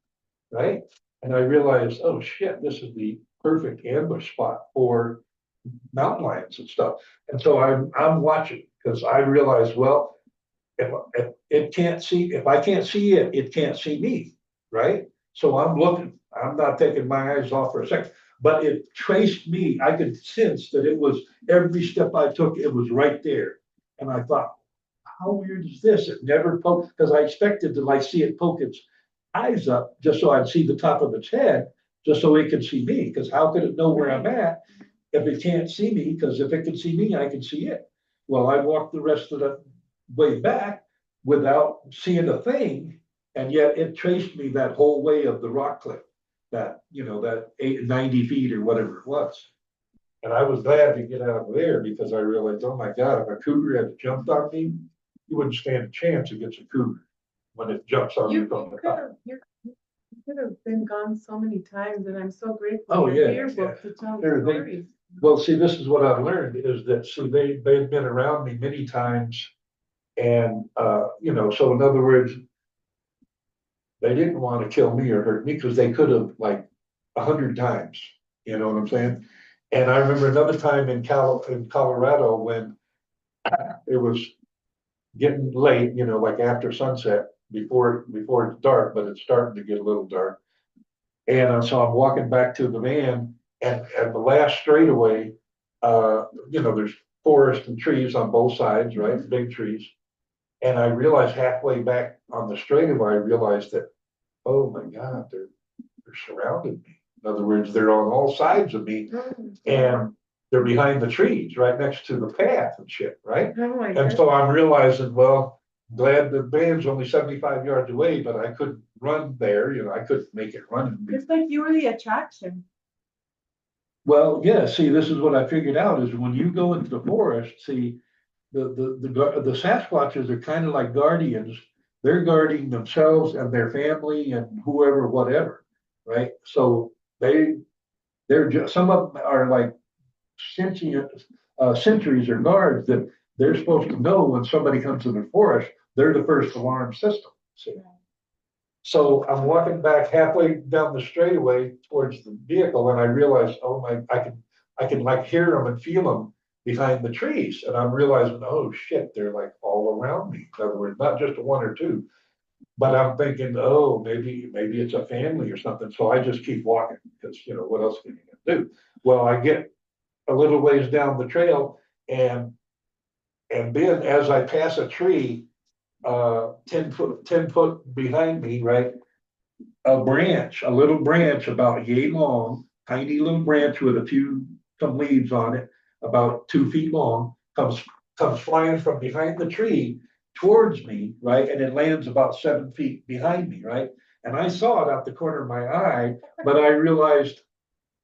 right? And I realized, oh shit, this is the perfect ambush spot for mountain lions and stuff. And so I'm watching because I realize, well, if it can't see, if I can't see it, it can't see me, right? So I'm looking. I'm not taking my eyes off for a second. But it traced me. I could sense that it was every step I took, it was right there. And I thought, how weird is this? It never poked because I expected to like see it poke its eyes up just so I'd see the top of its head, just so it could see me. Because how could it know where I'm at if it can't see me? Because if it can see me, I can see it. Well, I walked the rest of the way back without seeing a thing, and yet it traced me that whole way of the rock cliff, that 90 feet or whatever it was. And I was glad to get out of there because I realized, oh my God, if a cougar had jumped on me, you wouldn't stand a chance against a cougar when it jumps on you from the top. You could have been gone so many times, and I'm so grateful Oh, for yeah, your book to tell the stories. Well, see, this is what I've learned is that, see, they've been around me many times. And, so in other words, they didn't want to kill me or hurt me because they could have like 100 times, you know what I'm saying? And I remember another time in Colorado when it was getting late, like after sunset, before it's dark, but it's starting to get a little dark. And so I'm walking back to the van, and the last straightaway, there's forest and trees on both sides, right? Big trees. And I realized halfway back on the straightaway, I realized that, oh my God, they're surrounding me. In other words, they're on all sides of me, and they're behind the trees, right next to the path and shit, right? And so I'm realizing, well, glad the van's only 75 yards away, but I couldn't run there. I couldn't make it run. It's like you were the attraction. Well, yeah, see, this is what I figured out is when you go into the forest, see, the Sasquatches are kind of like guardians. They're guarding themselves and their family and whoever, whatever, right? So they're just, some of them are like sentient sentries or guards that they're supposed to know when somebody comes in the forest. They're the first alarm system. See? So I'm walking back halfway down the straightaway towards the vehicle and I realized, oh my, I can like hear them and feel them behind the trees. And I'm realizing, oh shit, they're like all around me. In other words, not just one or two, but I'm thinking, oh, maybe it's a family or something. So I just keep walking because, what else can you do? Well, I get a little ways down the trail and then as I pass a tree, 10 foot behind me, right? A little branch about yay long, tiny little branch with some leaves on it, about 2 feet long, comes flying from behind the tree towards me, right? And it lands about 7 feet behind me, right? And I saw it out the corner of my eye, but I realized,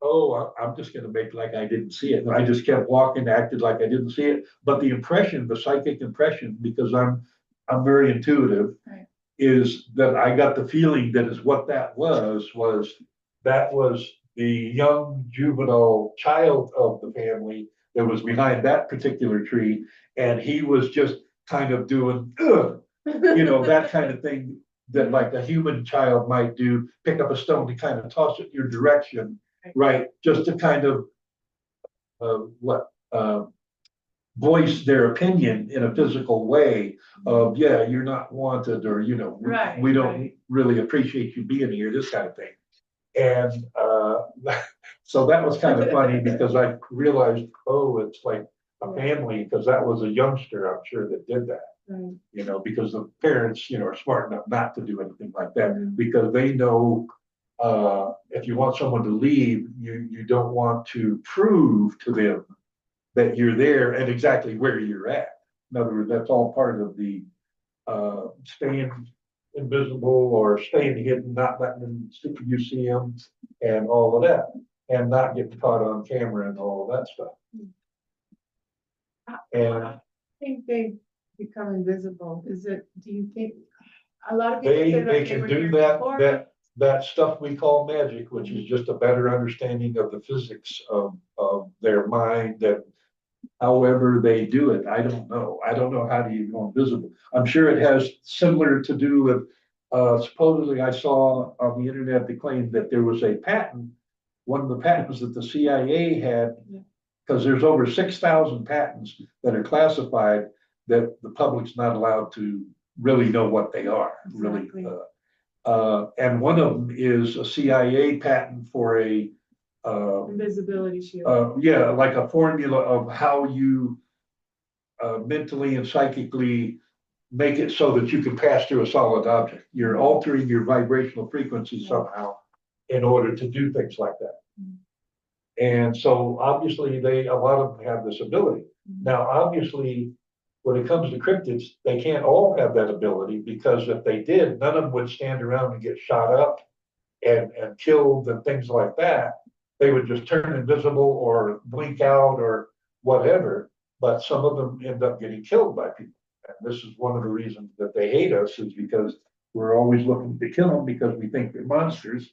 oh, I'm just gonna make like I didn't see it. And I just kept walking, acted like I didn't see it. But the psychic impression, because I'm very intuitive, Right. is that I got the feeling that is what that was that was the young juvenile child of the family that was behind that particular tree, and he was just kind of doing, ugh, that kind of thing that like a human child might do, pick up a stone to kind of toss it your direction, right? Just to kind of what voice their opinion in a physical way of, yeah, you're not wanted, or Right, we don't right. really appreciate you being here, this kind of thing. And so that was kind of funny because I realized, oh, it's like a family, because that was a youngster, I'm sure, that did that. Right. Because the parents, are smart enough not to do anything like that, Mhm. because they know if you want someone to leave, you don't want to prove to them that you're there and exactly where you're at. In other words, that's all part of the staying invisible or staying hidden, not letting them see you see them, and all of that, and not getting caught on camera and all of that stuff. And I think they become invisible. Do you think, a lot of people say that they they can were do here that before? that stuff we call magic, which is just a better understanding of the physics of their mind. And however they do it, I don't know. I don't know how to even go invisible. I'm sure it has similar to do with, supposedly I saw on the internet they claimed that there was a patent, one of the patents that the CIA had, because there's over 6,000 patents that are classified that the public's not allowed to really know what they are, really. Exactly. And one of them is a CIA patent for a Invisibility shield. yeah, like a formula of how you mentally and psychically make it so that you can pass through a solid object. You're altering your vibrational frequency somehow in order to do things like that. And so obviously a lot of them have this ability. Now, obviously, when it comes to cryptids, they can't all have that ability, because if they did, none of them would stand around and get shot up and killed and things like that. They would just turn invisible or blink out or whatever. But some of them end up getting killed by people. And this is one of the reasons that they hate us, is because we're always looking to kill them because we think they're monsters.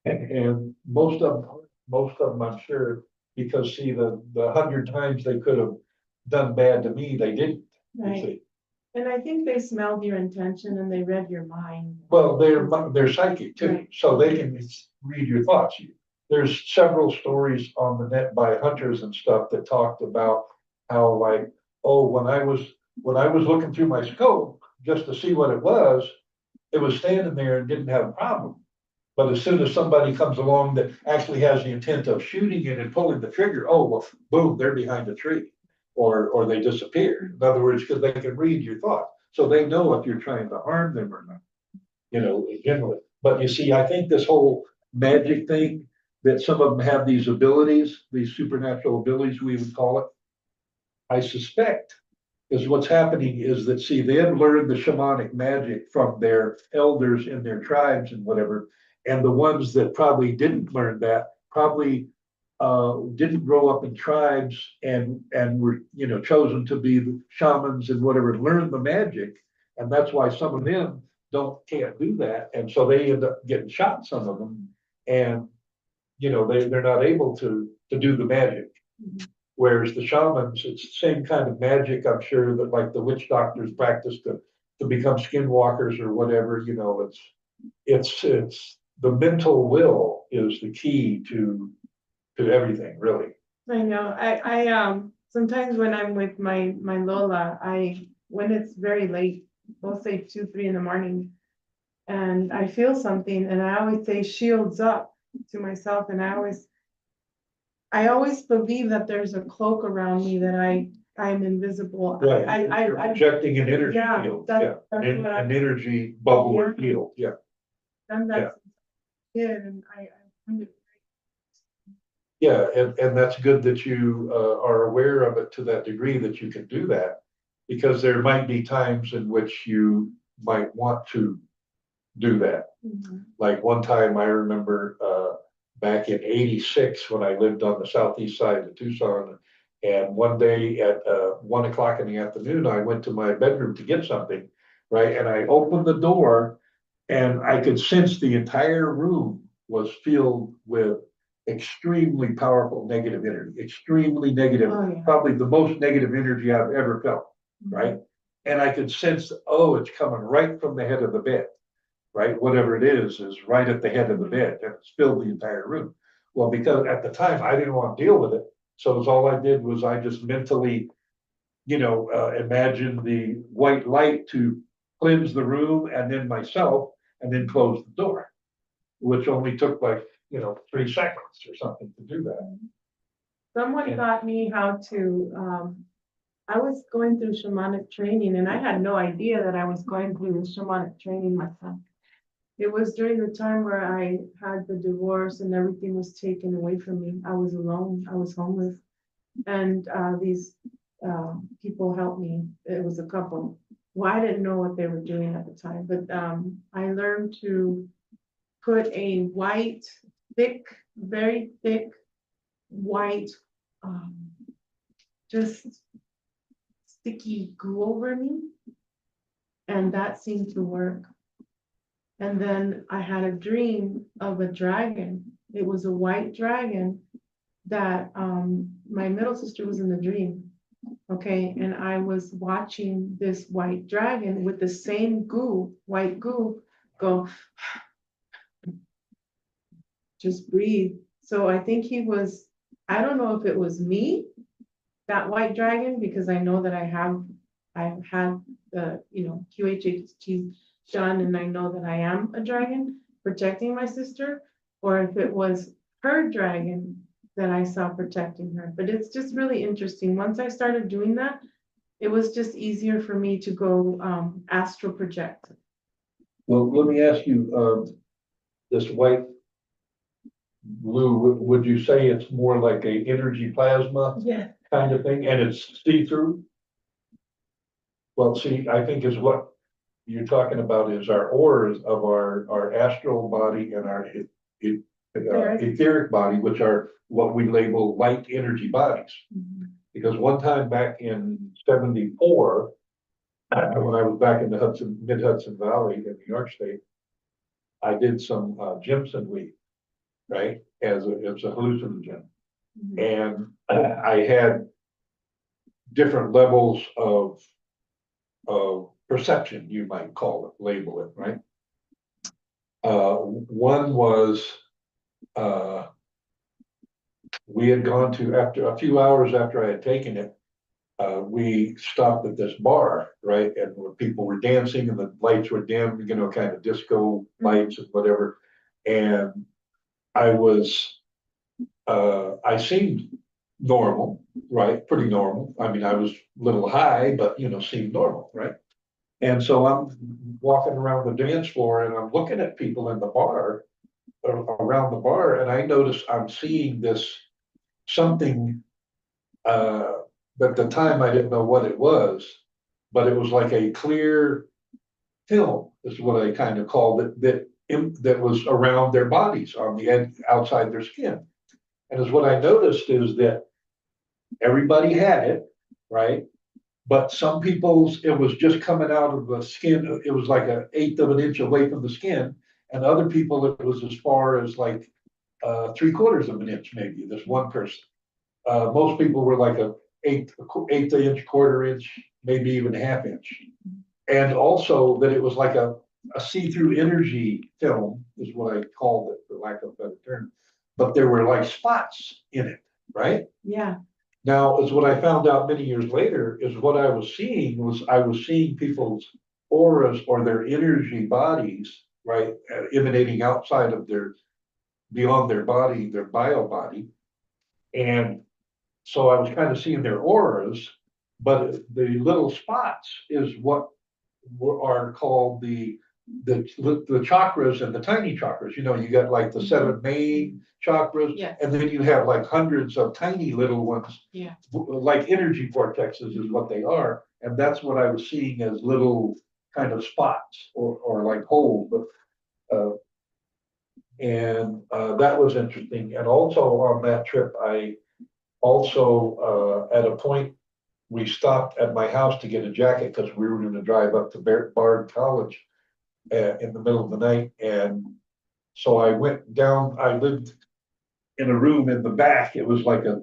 And most of them, I'm sure, because see, the 100 times they could have done bad to me, they didn't. Right. See. And I think they smelled your intention and they read your mind. Well, they're psychic too, Right. so they can read your thoughts. There's several stories on the net by hunters and stuff that talked about how, like, oh, when I was looking through my scope just to see what it was standing there and didn't have a problem. But as soon as somebody comes along that actually has the intent of shooting it and pulling the trigger, oh, well, boom, they're behind a tree, or they disappear. In other words, because they can read your thought, so they know if you're trying to harm them or not. Generally. But you see, I think this whole magic thing, that some of them have these abilities, these supernatural abilities, we would call it. I suspect is what's happening is that, see, they have learned the shamanic magic from their elders in their tribes and whatever. And the ones that probably didn't learn that probably didn't grow up in tribes and were, chosen to be the shamans and whatever, learn the magic. And that's why some of them can't do that. And so they end up getting shot, some of them. And, they're not able to do the magic. Whereas the shamans, it's the same kind of magic, I'm sure, that like the witch doctors practice to become skinwalkers or whatever, it's the mental will is the key to everything, really. I know, sometimes when I'm with my Lola, when it's very late, we'll say 2, 3 in the morning. And I feel something and I always say shields up to myself and I always believe that there's a cloak around me that I'm invisible. You're projecting an energy Yeah, field, that's an what an energy bubble or Yeah. field, done that since I was a kid and I find it Yeah, and that's good that you are aware of it to that degree that you can do that. Because there might be times in which you might want to do that. great. Like one time I remember back in '86 when I lived on the southeast side of Tucson. And one day at 1 o'clock in the afternoon, I went to my bedroom to get something, right? And I opened the door and I could sense the entire room was filled with extremely powerful negative energy, extremely negative, Oh, yeah. probably the most negative energy I've ever felt, right? And I could sense, oh, it's coming right from the head of the bed, right? Whatever it is right at the head of the bed and it's filled the entire room. Well, because at the time I didn't want to deal with it. So it's all I did was I just mentally, imagined the white light to cleanse the room and then myself and then close the door, which only took like, 3 seconds or something to do that. Someone Yeah. taught me how to, I was going through shamanic training and I had no idea that I was going through the shamanic training myself. It was during the time where I had the divorce and everything was taken away from me. I was alone, I was homeless. And these people helped me. It was a couple. Well, I didn't know what they were doing at the time, but I learned to put a white, thick, very thick, white, just sticky goo over me. And that seemed to work. And then I had a dream of a dragon. It was a white dragon that my middle sister was in the dream. Okay, and I was watching this white dragon with the same goo, white goo, go, just breathe. So I think I don't know if it was me, that white dragon, because I know that I've had the, QHHT done, and I know that I am a dragon protecting my sister, or if it was her dragon that I saw protecting her. But it's just really interesting. Once I started doing that, it was just easier for me to go astral project. Well, let me ask you, this white blue, would you say it's more like a energy plasma Yeah. kind of thing, and it's see-through? Well, see, I think is what you're talking about is our auras of our astral body and our etheric body, which are what we label light energy bodies. Because one time back in '74, when I was back in the mid-Hudson Valley in New York State, I did some Jimson weed, right? It's a hallucinogen. And I had different levels of perception, you might call it, label it, right? One was we had gone to, after a few hours after I had taken it, we stopped at this bar, right? And where people were dancing and the lights were dim, kind of disco lights and whatever. And I seemed normal, right? Pretty normal. I mean, I was a little high, but seemed normal, right? And so I'm walking around the dance floor and I'm looking at people in the bar, around the bar, and I notice I'm seeing this something, but at the time I didn't know what it was, but it was like a clear film, is what I kind of called it, that was around their bodies on the end, outside their skin. And is what I noticed is that everybody had it, right? But some people's, it was just coming out of the skin. It was like 1/8 of an inch away from the skin. And other people, it was as far as like 3/4 of an inch, maybe, this one person. Most people were like a eighth inch, 1/4 inch, maybe even 1/2 inch. And also that it was like a see-through energy film is what I called it, for lack of a better term. But there were like spots in it, right? Yeah, Now, is what I found out many years later is what I was seeing was I was seeing people's auras or their energy bodies, right, emanating outside of their, beyond their body, their bio body. And so I was kind of seeing their auras, but the little spots is what are called the chakras and the tiny chakras. You know, you got like the seven main chakras, Yes. and then you have like hundreds of tiny little ones. Yeah. Like energy vortexes is what they are, and that's what I was seeing as little kind of spots or like holes. But that was interesting. And also on that trip, I also at a point we stopped at my house to get a jacket because we were going to drive up to Bard College in the middle of the night. And so I went down, I lived in a room in the back. It was like a,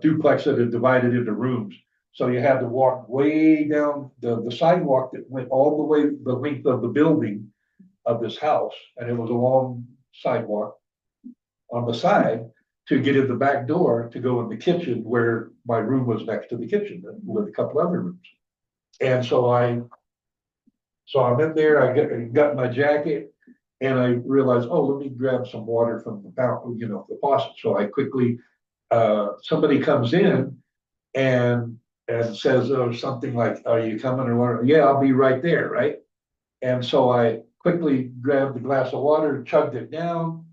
duplex that had divided into rooms. So you had to walk way down the sidewalk that went all the way the length of the building of this house. And it was a long sidewalk on the side to get in the back door to go in the kitchen where my room was next to the kitchen with a couple other rooms. And so I'm in there, I got my jacket and I realized, oh, let me grab some water from the fountain, the faucet. So I quickly, somebody comes in and says, oh, something like, are you coming or what? Yeah, I'll be right there, right? And so I quickly grabbed the glass of water, chugged it down.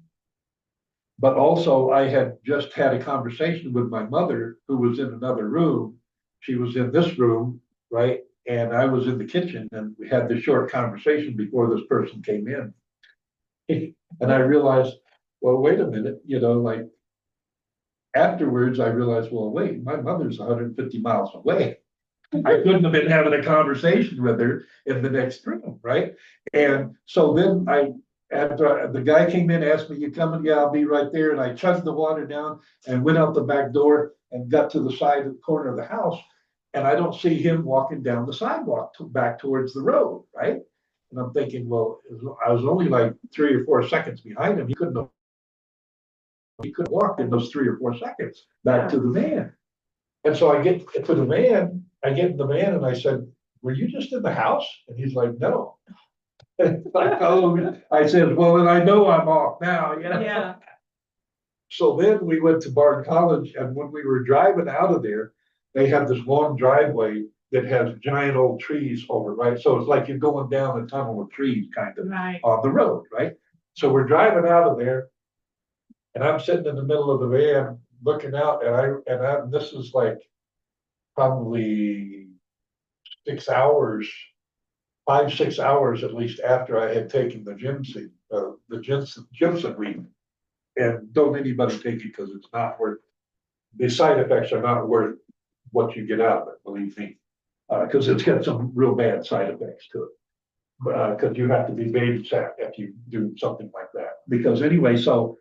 But also I had just had a conversation with my mother who was in another room. She was in this room, right? And I was in the kitchen and we had this short conversation before this person came in. And I realized, well, wait a minute, like afterwards I realized, well, wait, my mother's 150 miles away. I couldn't have been having a conversation with her in the next room, right? And so then after the guy came in, asked me, you coming? Yeah, I'll be right there. And I chugged the water down and went out the back door and got to the side of the corner of the house. And I don't see him walking down the sidewalk back towards the road, right? And I'm thinking, well, I was only like 3 or 4 seconds behind him. He couldn't walk in those 3 or 4 seconds back to the van. And so I get to the van, I get in the van and I said, were you just in the house? And he's like, no. I said, well, then I know I'm off now, Yeah. So then we went to Bard College, and when we were driving out of there, they have this long driveway that has giant old trees over, right? So it's like you're going down a tunnel of trees kind of Right. on the road, right? So we're driving out of there, and I'm sitting in the middle of the van looking out, and this is like probably 6 hours, 5, 6 hours at least after I had taken the Jimson weed. And don't anybody take it because it's not worth, the side effects are not worth what you get out of it, believe me. Because it's got some real bad side effects to it. Because you have to be babysat if you do something like that. Because anyway, so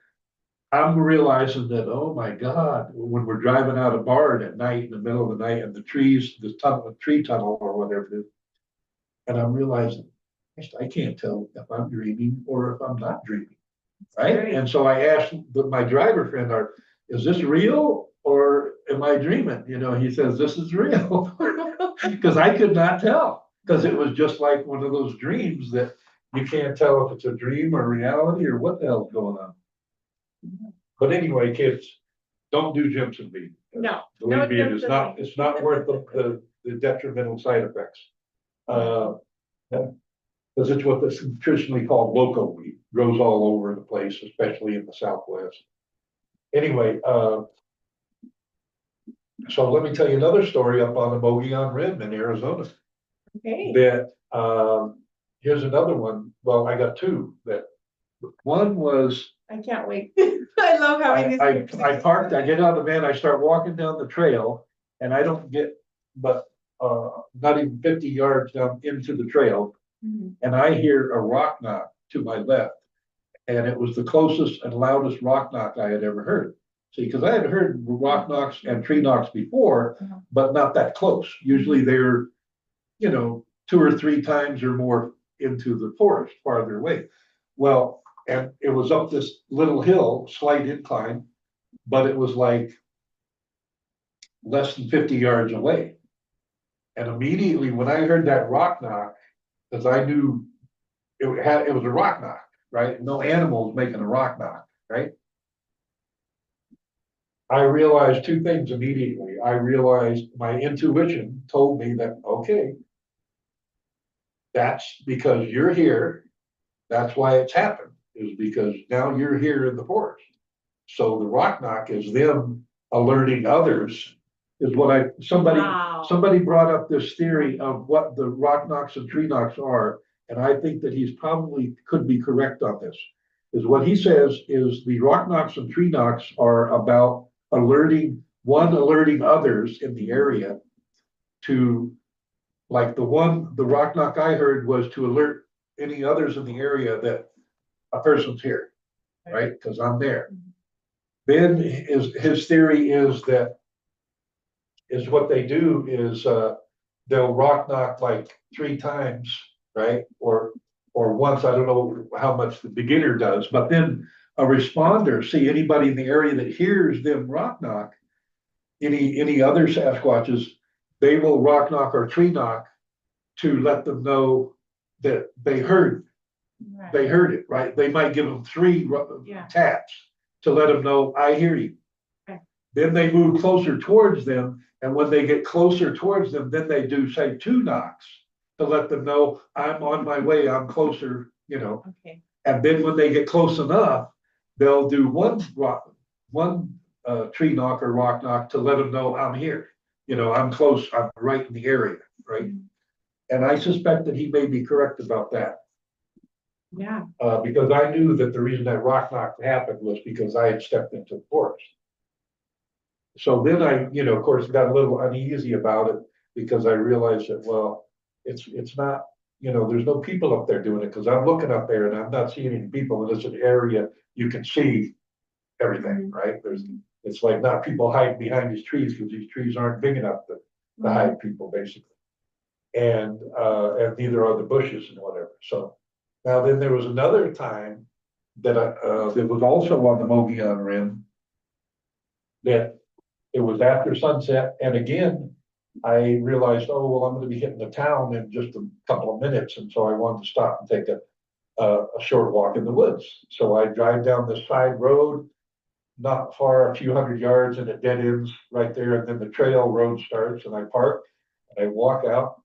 I'm realizing that, oh my God, when we're driving out of Bard at night in the middle of the night and the trees, the tree tunnel or whatever it is, and I'm realizing, I can't tell if I'm dreaming or if I'm not dreaming. Right? And so I asked my driver friend, is this real or am I dreaming? He says, this is real. Because I could not tell. Because it was just like one of those dreams that you can't tell if it's a dream or reality or what the hell's going on. But anyway, kids, don't do Jimson weed. No. Believe me, it's not worth the detrimental side effects. Because it's what is traditionally called loco weed, grows all over the place, especially in the Southwest. Anyway, so let me tell you another story up on the Mogollon Rim in Arizona. Okay. That here's another one. Well, I got two. That one was I can't wait. I love having these. I parked. I get out of the van. I start walking down the trail, and I don't get but not even 50 yards down into the trail. And I hear a rock knock to my left. And it was the closest and loudest rock knock I had ever heard. See, because I had heard rock knocks and tree knocks before, but not that close. Usually they're, 2 or 3 times or more into the forest farther away. Well, and it was up this little hill, slight incline, but it was like less than 50 yards away. And immediately when I heard that rock knock, because I knew it was a rock knock, right? No animal was making a rock knock, right? I realized two things immediately. I realized my intuition told me that, okay, that's because you're here. That's why it's happened, is because now you're here in the forest. So the rock knock is them alerting others, is what Wow. somebody brought up this theory of what the rock knocks and tree knocks are. And I think that he's probably could be correct on this. Is what he says is the rock knocks and tree knocks are about alerting others in the area to, like the rock knock I heard was to alert any others in the area that a person's here, right? Because I'm there. Then his theory is that is what they do is they'll rock knock like 3 times, right? Or once, I don't know how much the beginner does, but then a responder, see anybody in the area that hears them rock knock, any other Sasquatches, they will rock knock or tree knock to let them know that they heard it, right? They might give them 3 taps to let them know, I hear you. Okay. Then they move closer towards them. And when they get closer towards them, then they do say 2 knocks to let them know I'm on my way, I'm closer, Okay. And then when they get close enough, they'll do one tree knock or rock knock to let them know I'm here. I'm close, I'm right in the area, right? And I suspect that he may be correct about that. Yeah. Because I knew that the reason that rock knock happened was because I had stepped into the forest. So then I, of course, got a little uneasy about it because I realized that, well, it's not, there's no people up there doing it because I'm looking up there and I'm not seeing any people. And it's an area you can see everything, right? It's like not people hiding behind these trees because these trees aren't big enough to hide people, basically. And neither are the bushes and whatever. So now then there was another time that that was also on the Mogollon Rim that it was after sunset. And again, I realized, oh, well, I'm going to be hitting the town in just a couple of minutes. And so I wanted to stop and take a short walk in the woods. So I drive down this side road, not far, a few hundred yards, and it dead ends right there. And then the trail road starts and I park and I walk out.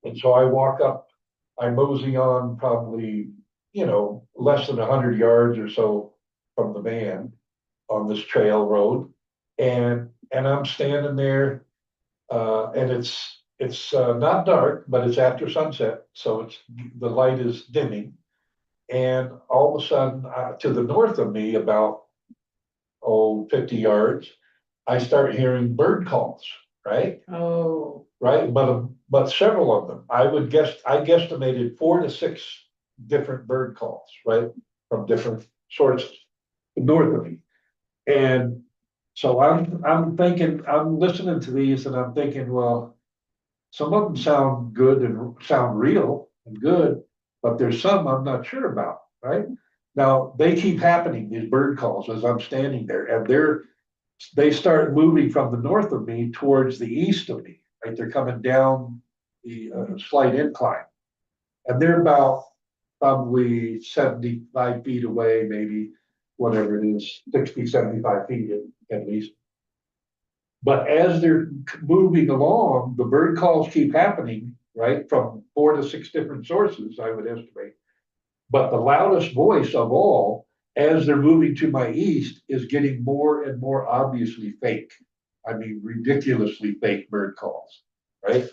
And so I walk up, I mosey on probably, less than 100 yards or so from the van on this trail road. And I'm standing there, and it's not dark, but it's after sunset, so the light is dimming. And all of a sudden, to the north of me, about 50 yards, I start hearing bird calls, right? Oh. Right, but several of them. I guesstimated 4 to 6 different bird calls, right, from different sources north of me. And so I'm thinking, I'm listening to these and I'm thinking, well, some of them sound good and sound real and good, but there's some I'm not sure about, right? Now they keep happening, these bird calls, as I'm standing there, and they start moving from the north of me towards the east of me, right? They're coming down the slight incline, and they're about probably 75 feet away, maybe whatever it is, 60, 75 feet at least. But as they're moving along, the bird calls keep happening, right? From 4 to 6 different sources, I would estimate. But the loudest voice of all, as they're moving to my east, is getting more and more obviously fake. I mean, ridiculously fake bird calls, right?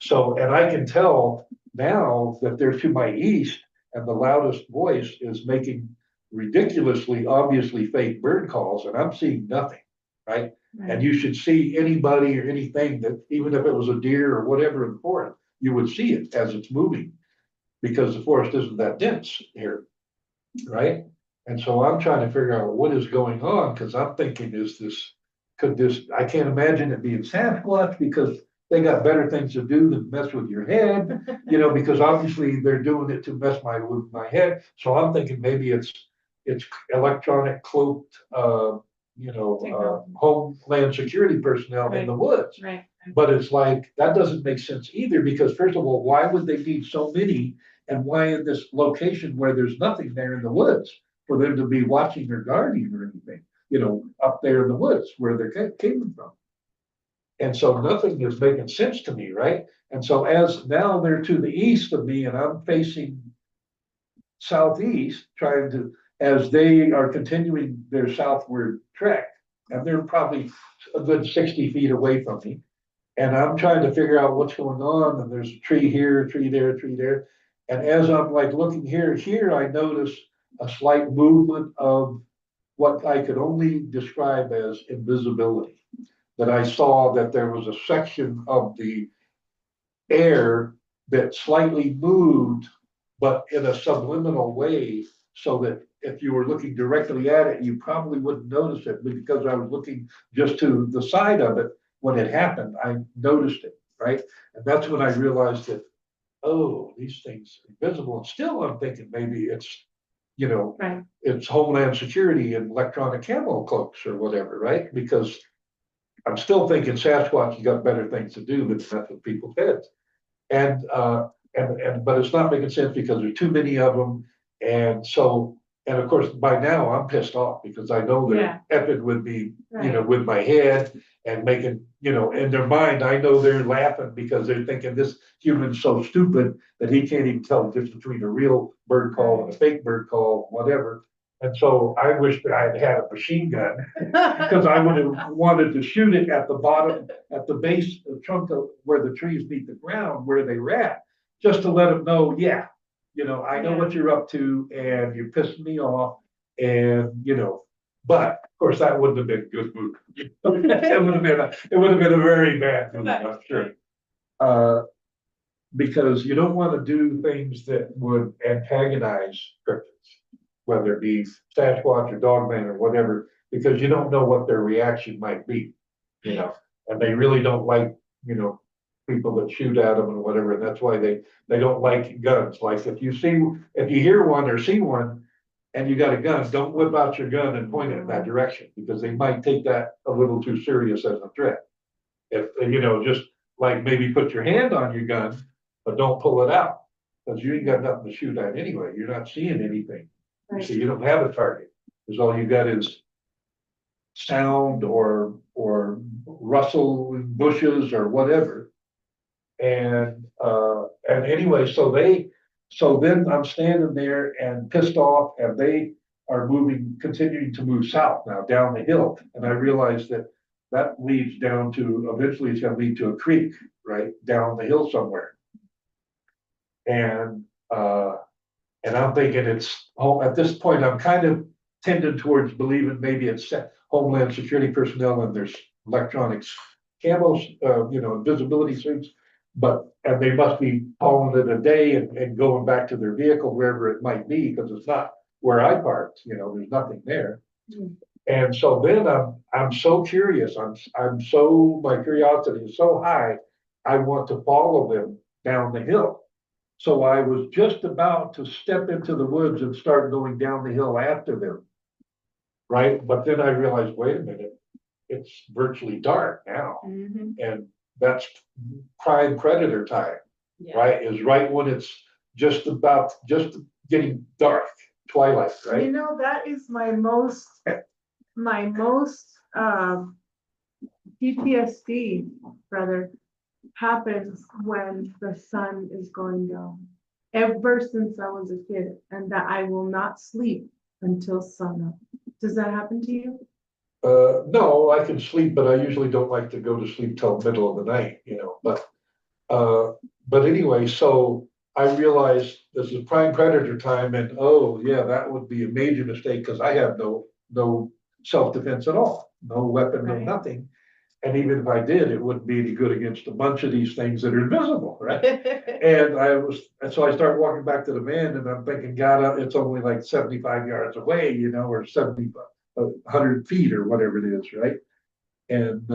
So, and I can tell now that they're to my east and the loudest voice is making ridiculously, obviously fake bird calls, and I'm seeing nothing, right? And you should see anybody or anything that, even if it was a deer or whatever in the forest, you would see it as it's moving because the forest isn't that dense here, right? And so I'm trying to figure out what is going on because I'm thinking, I can't imagine it being Sasquatch because they got better things to do than mess with your head, you know, because obviously they're doing it to mess with my head. So I'm thinking maybe it's electronic cloaked, Technology. homeland security personnel in the woods. Right. But it's like, that doesn't make sense either, because first of all, why would they need so many? And why in this location where there's nothing there in the woods for them to be watching or guarding or anything, you know, up there in the woods where they're came from? And so nothing is making sense to me, right? And so as now they're to the east of me and I'm facing southeast, trying to, as they are continuing their southward trek, and they're probably a good 60 feet away from me. And I'm trying to figure out what's going on, and there's a tree here, a tree there, a tree there. And as I'm like looking here, I notice a slight movement of what I could only describe as invisibility. That I saw that there was a section of the air that slightly moved, but in a subliminal way, so that if you were looking directly at it, you probably wouldn't notice it. But because I was looking just to the side of it, when it happened, I noticed it, right? And that's when I realized that, oh, these things are invisible. And still I'm thinking maybe it's, you know, Right. it's Homeland Security and electronic camo cloaks or whatever, right? Because I'm still thinking Sasquatch has got better things to do than mess with people's heads. And but it's not making sense because there's too many of them. And so, and of course, by now I'm pissed off because I know they're effing with me, you know, with my head and making, you know, in their mind, I know they're laughing because they're thinking this human's so stupid that he can't even tell the difference between a real bird call and a fake bird call, whatever. And so I wish that I had had a machine gun because I would have wanted to shoot it at the bottom, at the base, the trunk of where the trees meet the ground, where they were at, just to let them know, yeah, you know, I know what you're up to and you're pissing me off. And, you know, but of course that wouldn't have been a good movie. It would have been a very bad movie, I'm sure. Because you don't want to do things that would antagonize cryptids, whether it be Sasquatch or dogman or whatever, because you don't know what their reaction might be, you know, and they really don't like, you know, people that shoot at them and whatever. And that's why they don't like guns. Like if you hear one or see one and you got a gun, don't whip out your gun and point it in that direction because they might take that a little too serious as a threat. If, you know, just like maybe put your hand on your gun, but don't pull it out because you ain't got nothing to shoot at anyway. You're not seeing anything. So you don't have a target. Because all you got is sound or rustle in bushes or whatever. And anyway, so then I'm standing there and pissed off, and they are continuing to move south now down the hill. And I realized that leads down to, eventually it's gonna lead to a creek, right, down the hill somewhere. And I'm thinking at this point, I'm kind of tending towards believing maybe it's Homeland Security personnel and there's electronics camos, you know, invisibility suits. And they must be calling it a day and going back to their vehicle, wherever it might be, because it's not where I parked, you know, there's nothing there. And so then I'm so curious. My curiosity is so high. I want to follow them down the hill. So I was just about to step into the woods and start going down the hill after them. Right. But then I realized, wait a minute, it's virtually dark now. And that's prime predator time, right? Is right when it's just getting dark, twilight, right? You know, that is my most PTSD, brother, happens when the sun is going down. Ever since I was a kid, and that I will not sleep until sunup. Does that happen to you? No, I can sleep, but I usually don't like to go to sleep till middle of the night, you know, but anyway, so I realized this is prime predator time and oh yeah, that would be a major mistake because I have no self-defense at all, no weapon, no nothing. And even if I did, it wouldn't be any good against a bunch of these things that are invisible, right? And so I start walking back to the van and I'm thinking, God, it's only like 75 yards away, you know, or 100 feet or whatever it is, right? And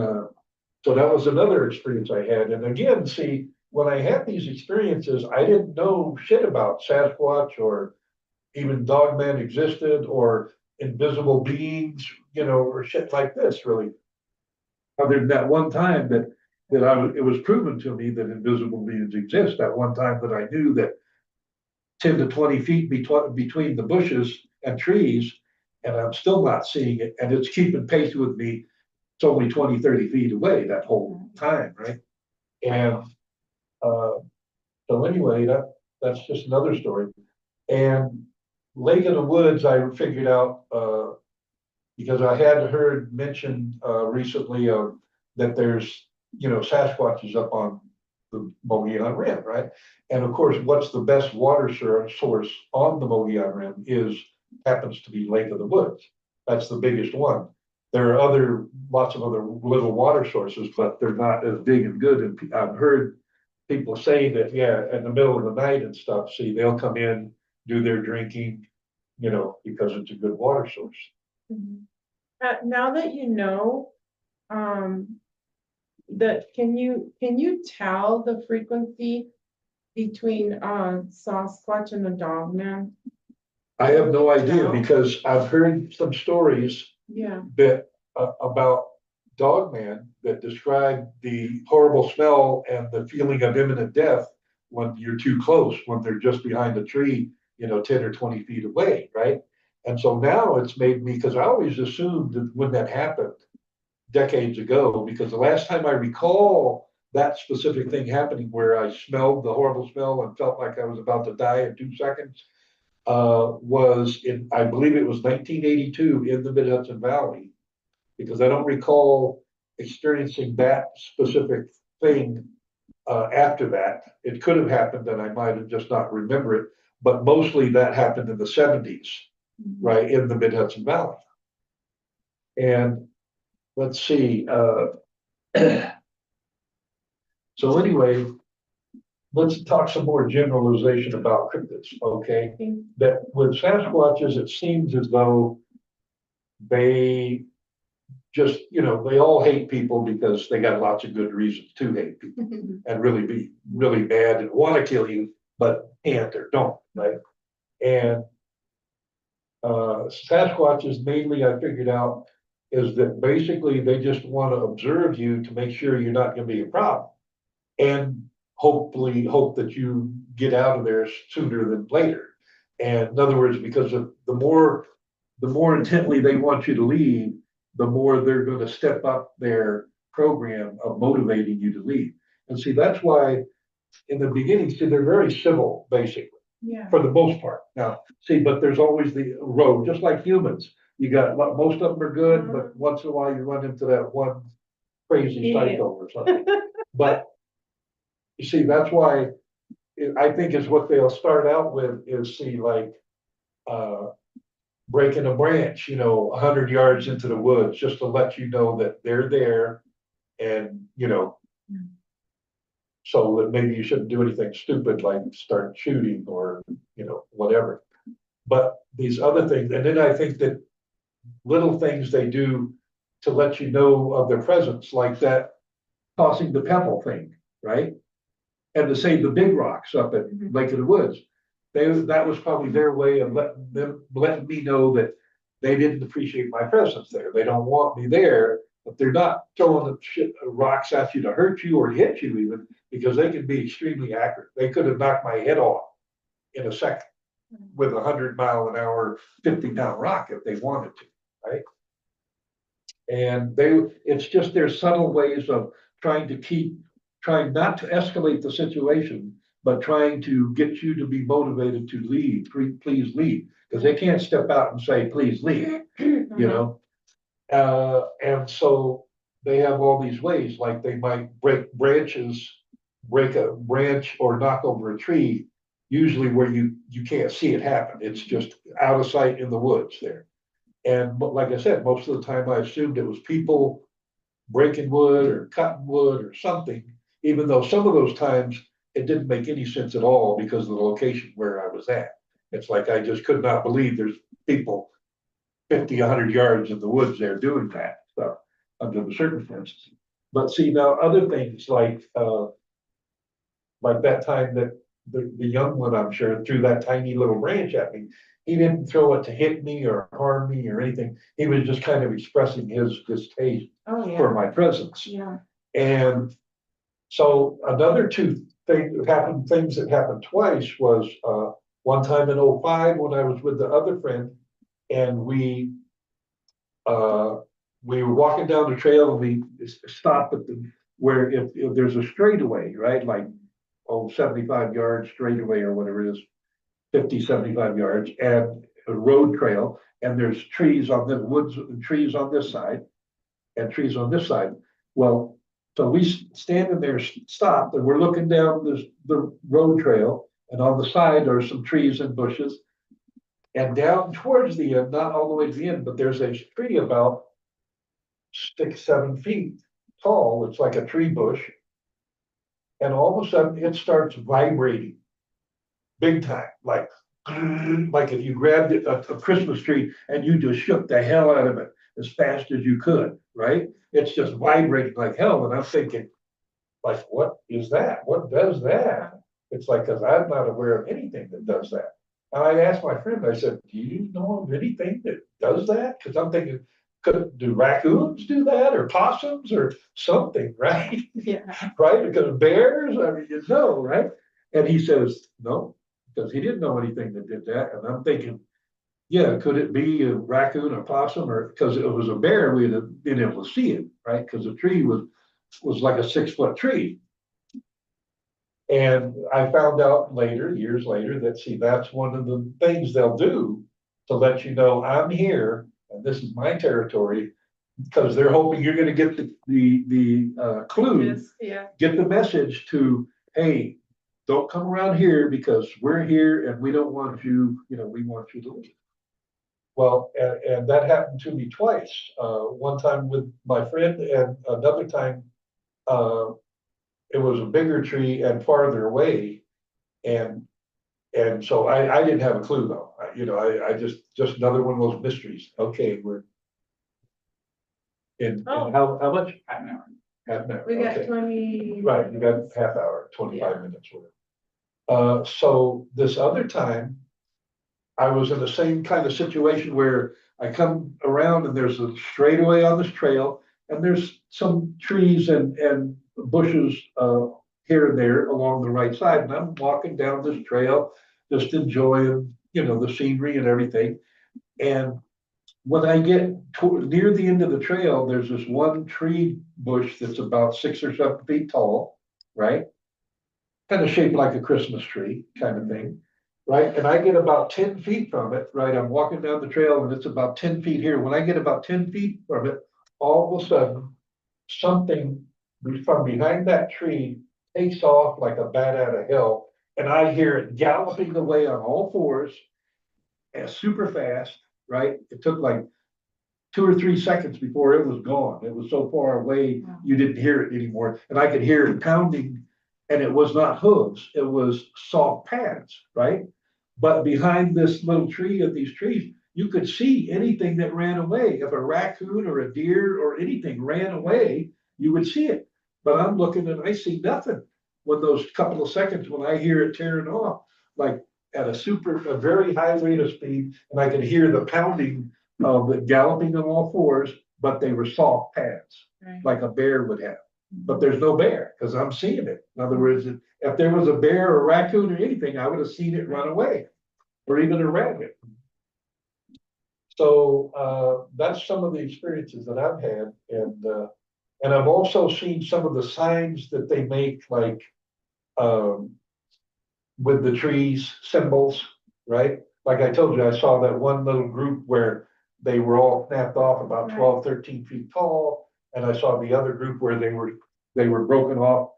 So that was another experience I had. And again, see, when I had these experiences, I didn't know shit about Sasquatch or even dogman existed or invisible beings, or shit like this, really. Other than that one time it was proven to me that invisible beings exist. That one time that I knew that 10 to 20 feet between the bushes and trees, and I'm still not seeing it, and it's keeping pace with me. It's only 20, 30 feet away that whole time, right? And so anyway, that's just another story. And Lake in the Woods, I figured out because I had heard mentioned recently that there's Sasquatches up on the Mogollon Rim, right? And of course, what's the best water source on the Mogollon Rim happens to be Lake of the Woods. That's the biggest one. There are lots of other little water sources, but they're not as big and good. And I've heard people say that, yeah, in the middle of the night and stuff, see, they'll come in, do their drinking, because it's a good water source. Now that you know, can you tell the frequency between Sasquatch and the dogman? I have no idea because I've heard some stories Yeah. that about dogman that describe the horrible smell and the feeling of imminent death when you're too close, when they're just behind a tree, 10 or 20 feet away, right? And so now it's made me, because I always assumed that when that happened decades ago, because the last time I recall that specific thing happening where I smelled the horrible smell and felt like I was about to die in 2 seconds, was I believe it was 1982 in the Mid-Hudson Valley, because I don't recall experiencing that specific thing after that. It could have happened and I might have just not remember it, but mostly that happened in the 70s, right, in the Mid-Hudson Valley. And let's see, so anyway, let's talk some more generalization about cryptids, okay? That with Sasquatches, it seems as though they just, they all hate people because they got lots of good reasons to hate people and really be really bad and want to kill you, but can't or don't, right? And Sasquatches mainly, I figured out, is that basically they just want to observe you to make sure you're not going to be a problem, and hopefully hope that you get out of there sooner than later. And in other words, because of the more intently they want you to leave, the more they're going to step up their program of motivating you to leave. And see, that's why in the beginning, see, they're very civil, basically. Yeah. For the most part. Now, see, but there's always the road, just like humans. You got, most of them are good, but once in a while you run into that one crazy psycho or something. But you see, that's why I think is what they'll start out with is see, like, breaking a branch, 100 yards into the woods, just to let you know that they're there, and so that maybe you shouldn't do anything stupid like start shooting or whatever. But these other things, and then I think that little things they do to let you know of their presence, like that tossing the pebble thing, right? And to save the big rocks up at Lake of the Woods. That was probably their way of letting me know that they didn't appreciate my presence there. They don't want me there, but they're not throwing the rocks at you to hurt you or hit you even, because they can be extremely accurate. They could have knocked my head off in a second with 100-mile-an-hour, 50-pound rock if they wanted to, right? And it's just their subtle ways of trying not to escalate the situation, but trying to get you to be motivated to leave. Please leave, because they can't step out and say, please leave, and so they have all these ways, like they might break a branch or knock over a tree, usually where you can't see it happen. It's just out of sight in the woods there. But like I said, most of the time I assumed it was people breaking wood or cutting wood or something, even though some of those times it didn't make any sense at all because of the location where I was at. It's like I just could not believe there's people 50, 100 yards in the woods there doing that stuff under the circumstances. But see, now other things like that time that the young one, I'm sure, threw that tiny little branch at me. He didn't throw it to hit me or harm me or anything. He was just kind of expressing his distaste Oh, for yeah, my presence. yeah. And so another things that happened twice was, one time in '05 when I was with the other friend and uh, we were walking down the trail and we stopped at where if there's a straightaway, right? Like, 75 yards straightaway or whatever it is, 50, 75 yards and a road trail. And there's trees on the woods and trees on this side and trees on this side. Well, so we standing there, stopped, and we're looking down the road trail, and on the side are some trees and bushes. And down towards the end, not all the way to the end, but there's a tree about 6, 7 feet tall. It's like a tree bush. And all of a sudden it starts vibrating big time, like if you grabbed a Christmas tree and you just shook the hell out of it as fast as you could, right? It's just vibrating like hell. And I'm thinking, like, what is that? What does that? It's like, because I'm not aware of anything that does that. And I asked my friend, I said, do you know of anything that does that? Because I'm thinking, do raccoons do that or possums or something, right? Yeah. Right? Because bears, I mean, you know, right? And he says, no, because he didn't know anything that did that. And I'm thinking, yeah, could it be a raccoon or possum? Or because it was a bear, we'd have been able to see it, right? Because the tree was like a 6 foot tree. And I found out later, years later, that see, that's one of the things they'll do to let you know I'm here and this is my territory, because they're hoping you're going to get the clue, Yes, yeah. get the message to, hey, don't come around here because we're here and we don't want you, we want you to leave. Well, and that happened to me twice. One time with my friend, and another time uh, it was a bigger tree and farther away, and so I didn't have a clue though. I just another one of those mysteries. Okay, we're in Oh. how much? Half an hour. We got Okay. 20. Right, you got half hour, 25 Yeah. minutes, whatever. So this other time, I was in the same kind of situation where I come around and there's a straightaway on this trail, and there's some trees and bushes here and there along the right side. And I'm walking down this trail, just enjoying, the scenery and everything. And when I get near the end of the trail, there's this one tree bush that's about 6 or 7 feet tall, right? Kind of shaped like a Christmas tree kind of thing, right? And I get about 10 feet from it, right? I'm walking down the trail and it's about 10 feet here. When I get about 10 feet from it, all of a sudden, something from behind that tree takes off like a bat out of hell. And I hear it galloping away on all fours and super fast, right? It took like 2 or 3 seconds before it was gone. It was so far away, you didn't hear it anymore. And I could hear it pounding, and it was not hooves, it was soft pads, right? But behind this little tree of these trees, you could see anything that ran away. If a raccoon or a deer or anything ran away, you would see it. But I'm looking and I see nothing when those couple of seconds when I hear it tearing off, like at a very high rate of speed, and I could hear the pounding of the galloping on all fours, but they were soft pads, Right. like a bear would have. But there's no bear because I'm seeing it. In other words, if there was a bear or a raccoon or anything, I would have seen it run away, or even a rabbit. So that's some of the experiences that I've had, and I've also seen some of the signs that they make, like um, with the trees symbols, right? Like I told you, I saw that one little group where they were all snapped off about 12, 13 feet tall. And I saw the other group where they were broken off.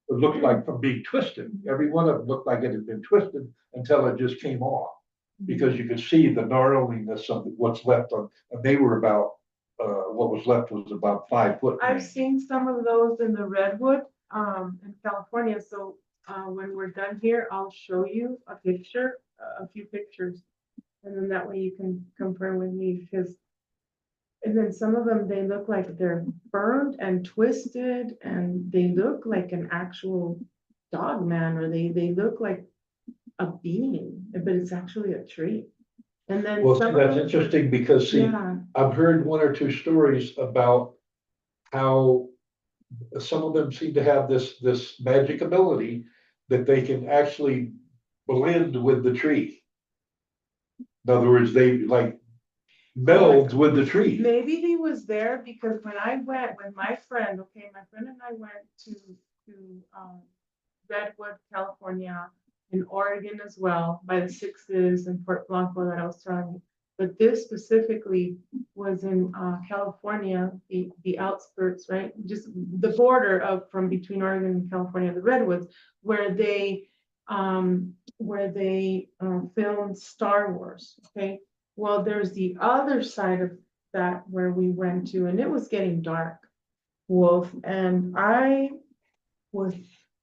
It looked like from being twisted. Every one of them looked like it had been twisted until it just came off. Because you could see the gnarliness of what's left on, and they were about, what was left was about 5 foot. I've seen some of those in the redwood in California. So when we're done here, I'll show you a picture, a few pictures, and then that way you can confirm with me, because And then some of them, they look like they're burned and twisted, and they look like an actual dog man, or they look like a being, but it's actually a tree. And then Well, see, some of that's them- interesting because see, Yeah, I've heard one or two stories about how some of them seem to have this magic ability that they can actually blend with the tree. In other words, they like meld with the tree. maybe he was there because when I went with my friend, okay, my friend and I went to Redwood, California, in Oregon as well, by the Sixes and Fort Blanco that I was telling you. But this specifically was in California, the outskirts, right? Just the border of from between Oregon and California, the Redwoods, where they filmed Star Wars. Okay, well, there's the other side of that where we went to, and it was getting dark, Wolf, and I was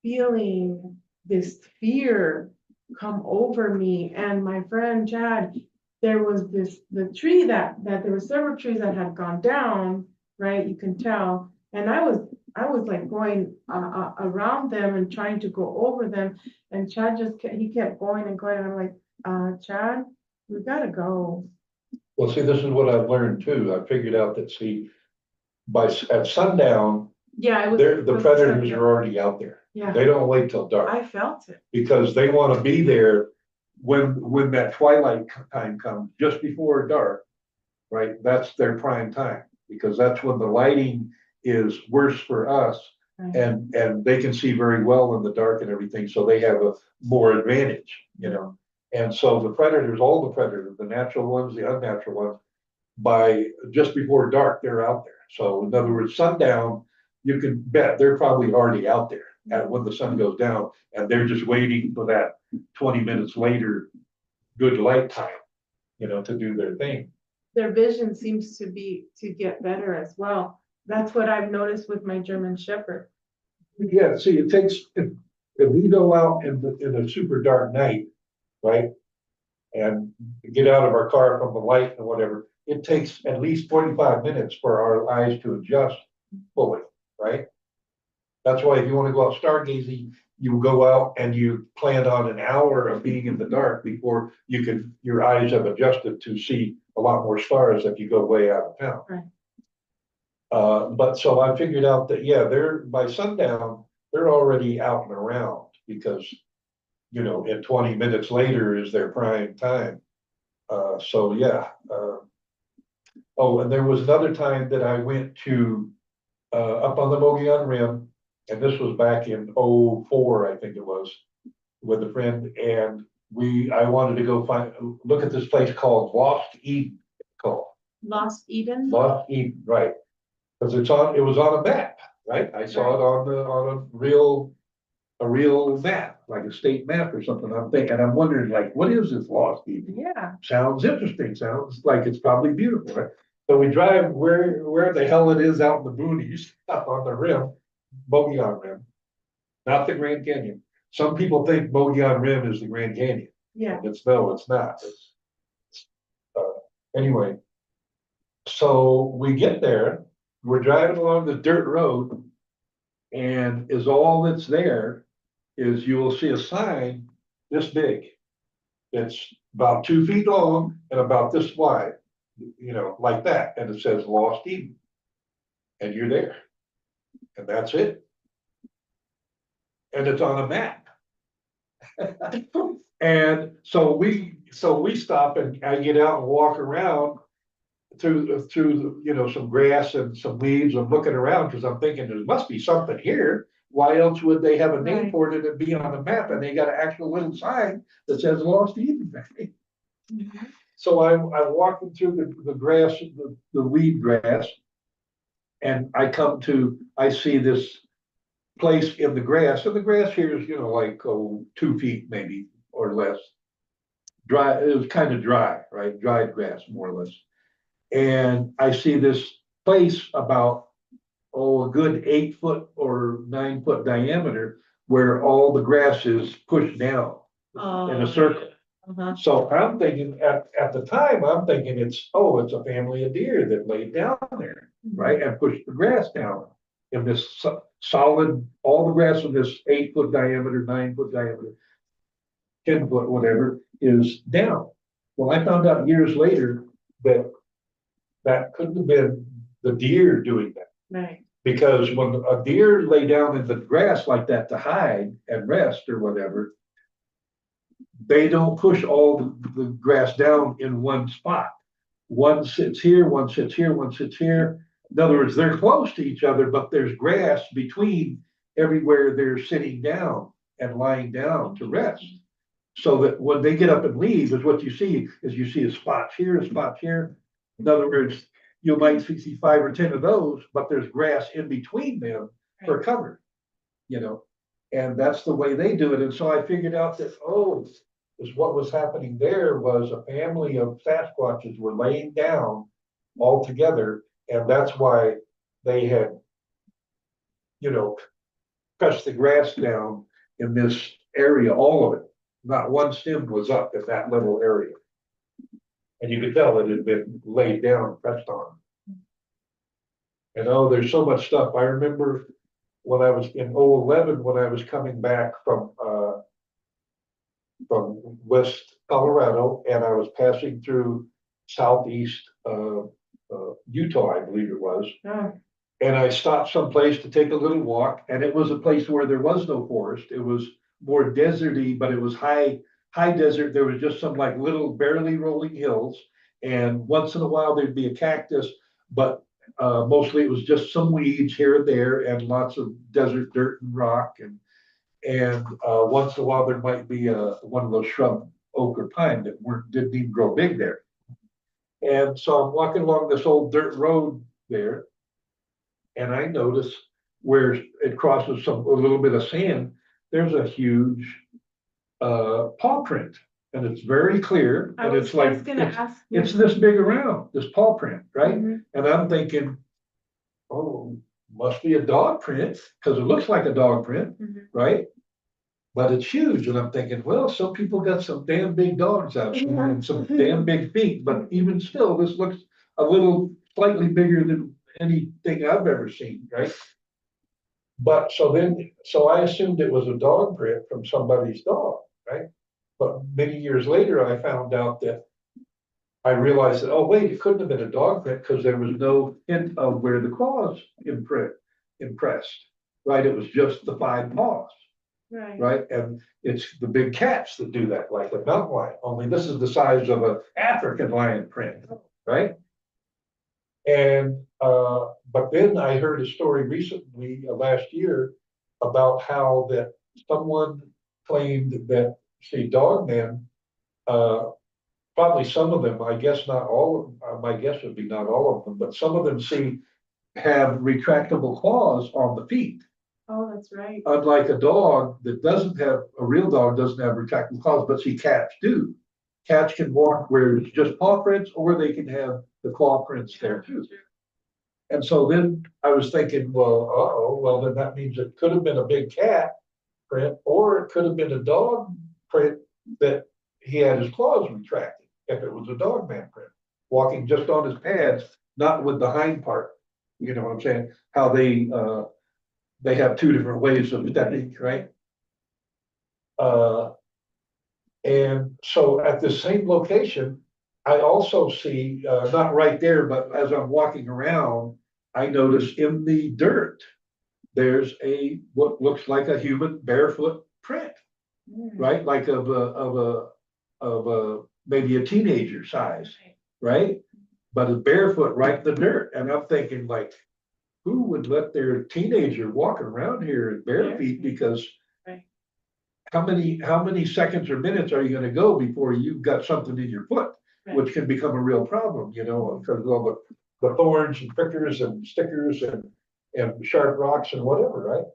feeling this fear come over me. And my friend Chad, there was the tree that there were several trees that had gone down, right? You can tell. And I was like going around them and trying to go over them. And Chad he kept going and going. And I'm like, Chad, we gotta go. Well, see, this is what I've learned too. I figured out that see, at sundown, Yeah, it was. the predators are already out there. Yeah, They don't wait till dark I felt it. because they want to be there when that twilight time comes, just before dark, right? That's their prime time because that's when the lighting is worse for us Right. and they can see very well in the dark and everything, so they have a more advantage, you know. And so the predators, all the predators, the natural ones, the unnatural ones, by just before dark, they're out there. So in other words, sundown, you can bet they're probably already out there and when the sun goes down, and they're just waiting for that 20 minutes later, good light time, you know, to do their thing. Their vision seems to get better as well. That's what I've noticed with my German Shepherd. Yeah, see, it takes, if we go out in a super dark night, right? And get out of our car from the light and whatever, it takes at least 45 minutes for our eyes to adjust fully, right? That's why if you want to go out stargazing, you go out and you plan on an hour of being in the dark before your eyes have adjusted to see a lot more stars if you go way out of town. Right. But so I figured out that, yeah, by sundown, they're already out and around because, you know, and 20 minutes later is their prime time. So yeah. Oh, and there was another time that I went to, up on the Mogollon Rim, and this was back in '04, I think it was, with a friend, and I wanted to go look at this place called Lost Eden. Lost Eden? Lost Eden, right. Because it was on a map, right? I saw it on a real map, like a state map or something. I'm wondering, like, what is this Lost Eden? Yeah. Sounds interesting, sounds like it's probably beautiful, right? So we drive where the hell it is out in the boonies, up on the rim, Mogollon Rim, not the Grand Canyon. Some people think Mogollon Rim is the Grand Canyon. Yeah. It's not. Anyway, so we get there, we're driving along the dirt road, and all that's there is you will see a sign this big. It's about 2 feet long and about this wide, you know, like that, and it says Lost Eden. And you're there. And that's it. And it's on a map. And so we stop and I get out and walk around through you know, some grass and some weeds. I'm looking around because I'm thinking there must be something here. Why else would they have a name Right. for it and be on the map? And they got an actual little sign that says Lost Eden. Mm-hmm. So I'm walking through the grass, the weed grass, and I see this place in the grass, and the grass here is, you know, like 2 feet maybe or less. Dry, it was kind of dry, right? Dried grass, more or less. And I see this place about, a good 8 foot or 9 foot diameter where all the grass is pushed down in a circle. So I'm thinking, at the time, I'm thinking it's a family of deer that laid down there, right? And pushed the grass down in this solid, all the grass in this 8 foot diameter, 9 foot diameter, 10 foot, whatever, is down. Well, I found out years later that that couldn't have been the deer doing that. Right. Because when a deer lay down in the grass like that to hide and rest or whatever, they don't push all the grass down in one spot. One sits here, one sits here, one sits here. In other words, they're close to each other, but there's grass between everywhere they're sitting down and lying down to rest. So that when they get up and leave, is what you see a spot here, a spot here. In other words, you might see 5 or 10 of those, but there's grass in between them for cover, and that's the way they do it. And so I figured out that, is what was happening there was a family of Sasquatches were laying down all together, and that's why they had, pressed the grass down in this area, all of it. Not one stem was up in that little area. And you could tell it had been laid down, pressed on. And there's so much stuff. I remember when I was in 2011, when I was coming back from West Colorado, and I was passing through southeast Utah, I believe it was. Oh. And I stopped someplace to take a little walk, and it was a place where there was no forest. It was more deserty, but it was high desert. There was just some like little barely rolling hills, and once in a while there'd be a cactus, but mostly it was just some weeds here and there, and lots of desert dirt and rock, and once in a while there might be one of those shrub, oak or pine that didn't even grow big there. And so I'm walking along this old dirt road there, and I notice where it crosses a little bit of sand, there's a huge paw print, and it's very clear, and it's like it's this big around, this paw print, right? Mm-hmm. And I'm thinking, must be a dog print, because it looks like a dog print, right? But it's huge, and I'm thinking, well, some people got some damn big dogs out there and some damn big feet, but even still, this looks a little slightly bigger than anything I've ever seen, right? But so I assumed it was a dog print from somebody's dog, right? But many years later, I found out that I realized that, wait, it couldn't have been a dog print because there was no hint of where the claws impressed, right? It was just the 5 paws, right? And it's the big cats that do that, like a mountain lion, only this is the size of an African lion print, right? And but then I heard a story recently, last year, about how that someone claimed that, dogmen, probably some of them, I guess not all of them, my guess would be not all of them, but some of them have retractable claws on the feet. Oh, that's right. Unlike a dog that a real dog doesn't have retractable claws, but cats do. Cats can walk where it's just paw prints, or they can have the claw prints there too. And so then I was thinking, well, then that means it could have been a big cat print, or it could have been a dog print that he had his claws retracted, if it was a dog man print, walking just on his pads, not with the hind part. You know what I'm saying? How they have 2 different ways of stepping, right? And so at the same location, I also see, not right there, but as I'm walking around, I notice in the dirt, there's what looks like a human barefoot print, right? Like of a maybe a teenager size, right? But it's barefoot right in the dirt. And I'm thinking, like, who would let their teenager walk around here in bare feet? Because how many seconds or minutes are you going to go before you've got something in your foot, which can become a real problem, because of all the thorns and prickers and stickers and sharp rocks and whatever, right?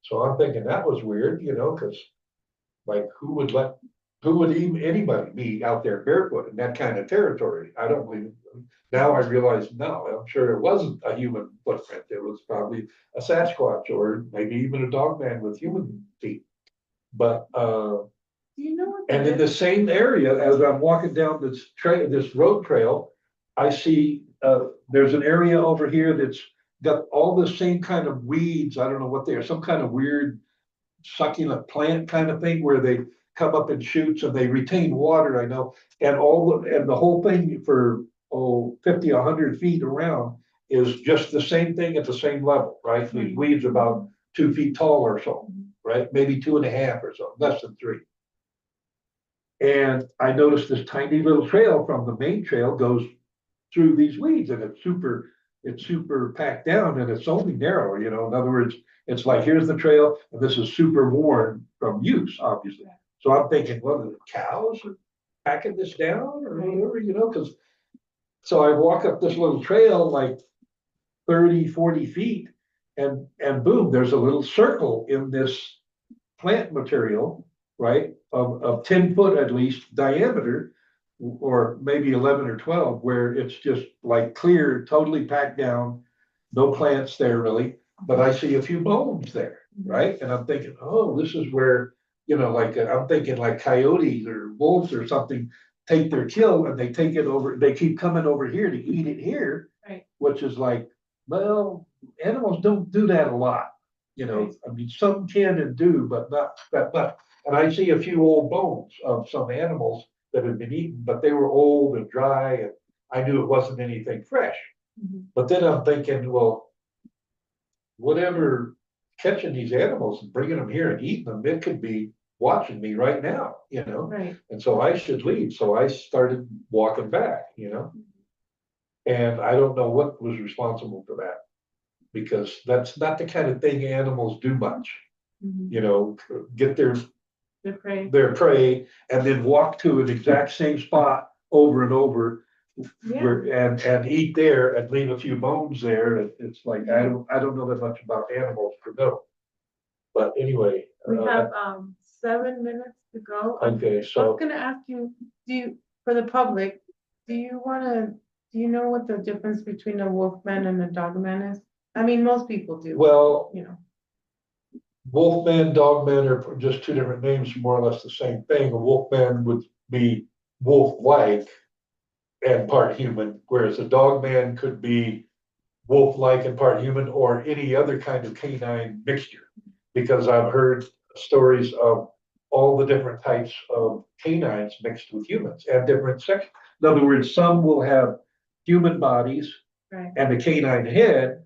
So I'm thinking that was weird, because like who would even anybody be out there barefoot in that kind of territory? I don't believe it. Now I realize, no, I'm sure it wasn't a human footprint. It was probably a Sasquatch, or maybe even a dog man with human feet. But Do you know what? the And in the difference- same area, as I'm walking down this trail, this road trail, I see, there's an area over here that's got all the same kind of weeds. I don't know what they are, some kind of weird succulent plant kind of thing where they come up in shoots and they retain water, I know. And the whole thing for, 50, 100 feet around is just the same thing at the same level, right? These weeds about 2 feet tall or so, right? Maybe 2.5 or so, less than 3. And I noticed this tiny little trail from the main trail goes through these weeds and it's super packed down and it's only narrow, in other words, it's like, here's the trail and this is super worn from use, obviously. So I'm thinking, well, the cows are packing this down or whatever, because, so I walk up this little trail like 30, 40 feet and boom, there's a little circle in this plant material, right, of 10 foot at least diameter, or maybe 11 or 12, where it's just like clear, totally packed down, no plants there really, but I see a few bones there, right? And I'm thinking, oh, this is where, like, I'm thinking like coyotes or wolves or something take their kill and they take it over, they keep coming over here to eat it here, Right. which is like, well, animals don't do that a lot. Right. I mean, some can and do, but not that much. And I see a few old bones of some animals that had been eaten, but they were old and dry, and I knew it wasn't anything fresh. Mhm. But then I'm thinking, well, whatever catching these animals and bringing them here and eating them, it could be watching me right now, Right. and so I should leave. So I started walking back, and I don't know what was responsible for that, because that's not the kind of thing animals do much. Mhm. Get their The prey. prey and then walk to an exact same spot over and over Yeah. and eat there and leave a few bones there. It's like, I don't know that much about animals to know. But anyway. We have 7 minutes to go. Okay, I was so, gonna ask you, for the public, do you know what the difference between a wolfman and a dogman is? I mean, most people do. well, You know, wolfman, dogman are just two different names, more or less the same thing. A wolfman would be wolf-like and part human, whereas a dogman could be wolf-like and part human, or any other kind of canine mixture. Because I've heard stories of all the different types of canines mixed with humans and different sex. In other words, some will have human bodies right? and a canine head,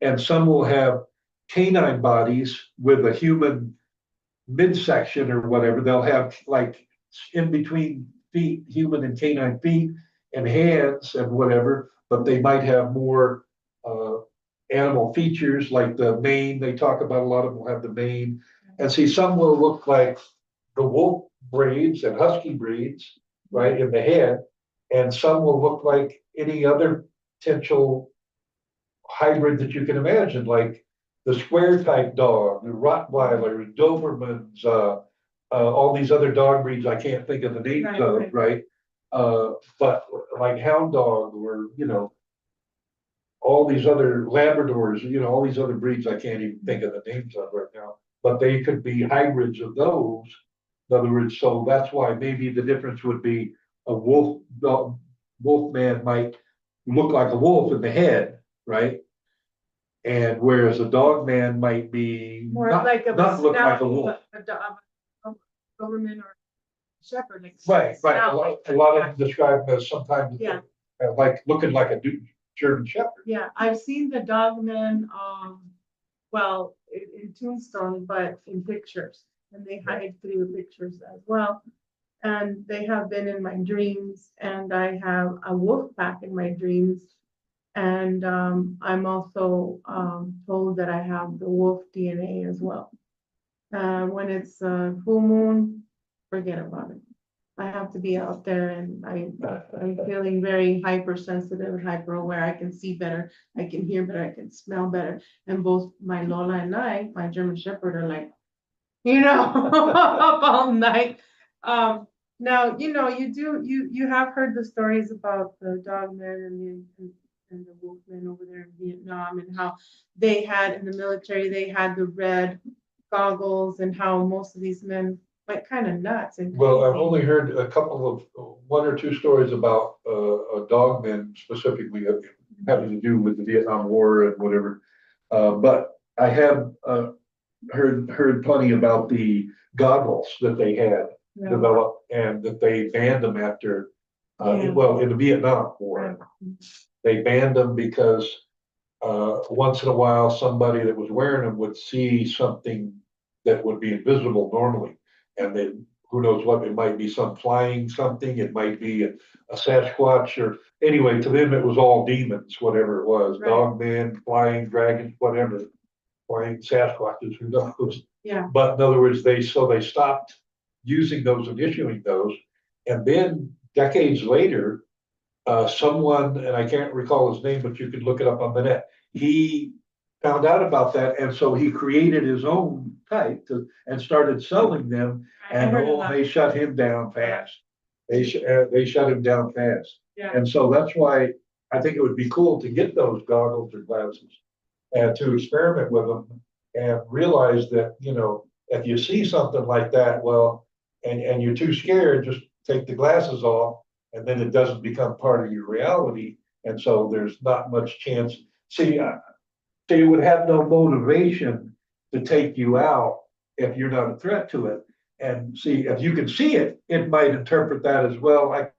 and some will have canine bodies with a human midsection or whatever. They'll have like in between feet, human and canine feet and hands and whatever, but they might have more animal features like the mane. They talk about, a lot of them will have the mane. And see, some will look like the wolf breeds and husky breeds, right, in the head. And some will look like any other potential hybrid that you can imagine, like the square type dog, the Rottweilers, Dobermans, all these other dog breeds I can't think of the names Right, of, right. right? But like hound dog, or all these other Labradors, all these other breeds I can't even think of the names of right now. But they could be hybrids of those. In other words, so that's why maybe the difference would be a wolf man might look like a wolf in the head, right? And whereas a dog man might be More not, like not look like a snout, wolf. a Doberman or shepherd. Like Right. snout like A that, lot yeah. of them describe them as sometimes Yeah. like looking like a German shepherd. Yeah, I've seen the dogman, well, in Tombstone, but in pictures, and they hide through the pictures as well. And they have been in my dreams, and I have a wolf pack in my dreams. And I'm also told that I have the wolf DNA as well. When it's full moon, forget about it. I have to be out there, and I'm feeling very hypersensitive and hyper aware. I can see better, I can hear better, I can smell better. And both my Lola and I, my German Shepherd, are like, up all night. Now, you have heard the stories about the dogmen and the wolfmen over there in Vietnam, and how they had in the military, they had the red goggles, and how most of these men like kind of nuts and. Well, I've crazy. only heard a couple of, one or two stories about, dogmen specifically having to do with the Vietnam War and whatever. But I have, heard plenty about the goggles that they had Yeah. developed and that they banned them after, Yeah. well, in the Vietnam War. Right. They banned them because, once in a while, somebody that was wearing them would see something that would be invisible normally. And then who knows what, it might be some flying something, it might be a Sasquatch or, anyway, to them, it was all demons, whatever it was, Right. dogmen, flying dragons, whatever. Flying Sasquatches, who knows? Yeah. But in other words, they stopped using those and issuing those. And then decades later, someone, and I can't recall his name, but you could look it up on the net. He found out about that, and so he created his own type and started selling them. I And heard of that. they shut him down fast. They shut him down fast. Yeah. And so that's why I think it would be cool to get those goggles or glasses and to experiment with them and realize that, if you see something like that, well, and you're too scared, just take the glasses off and then it doesn't become part of your reality. And so there's not much chance. See, so you would have no motivation to take you out if you're not a threat to it. And see, if you can see it, it might interpret that as well. Like,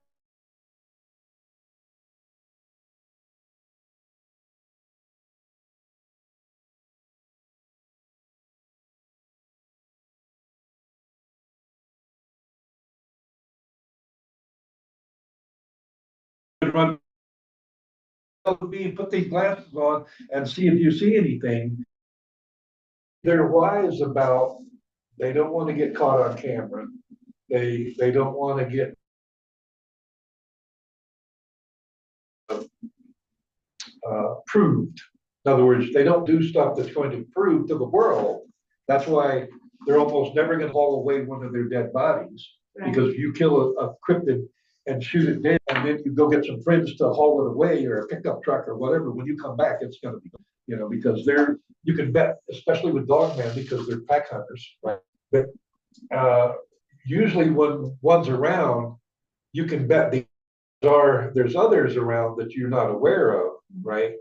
run, put these glasses on and see if you see anything. They're wise about, they don't want to get caught on camera. They don't want to get proved. In other words, they don't do stuff that's going to prove to the world. That's why they're almost never going to haul away one of their dead bodies. Right. Because if you kill a cryptid and shoot it dead, and then you go get some friends to haul it away or a pickup truck or whatever, when you come back, it's going to be, because you can bet, especially with dogman, because they're pack hunters, right? But usually when one's around, you can bet there's others around that you're not aware of, right?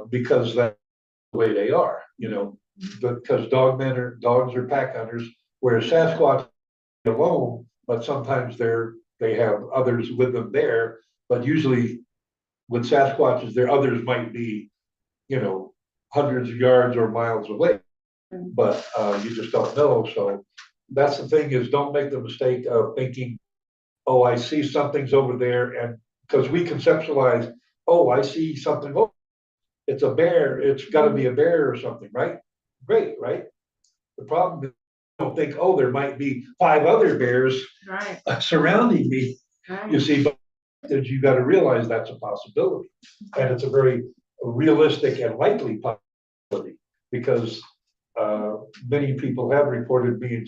Because that's the way they are, because dogs are pack hunters, whereas Sasquatch alone, but sometimes they have others with them there. But usually with Sasquatches, their others might be, hundreds of yards or miles away, but you just don't know. So that's the thing, is don't make the mistake of thinking, oh, I see something's over there, and because we conceptualize, oh, I see something, oh, it's a bear, it's got to be a bear or something, right? Great, right? The problem is, don't think, oh, there might be 5 other bears Right. surrounding me. Right. You see, but you got to realize that's a possibility, and it's a very realistic and likely possibility, because many people have reported being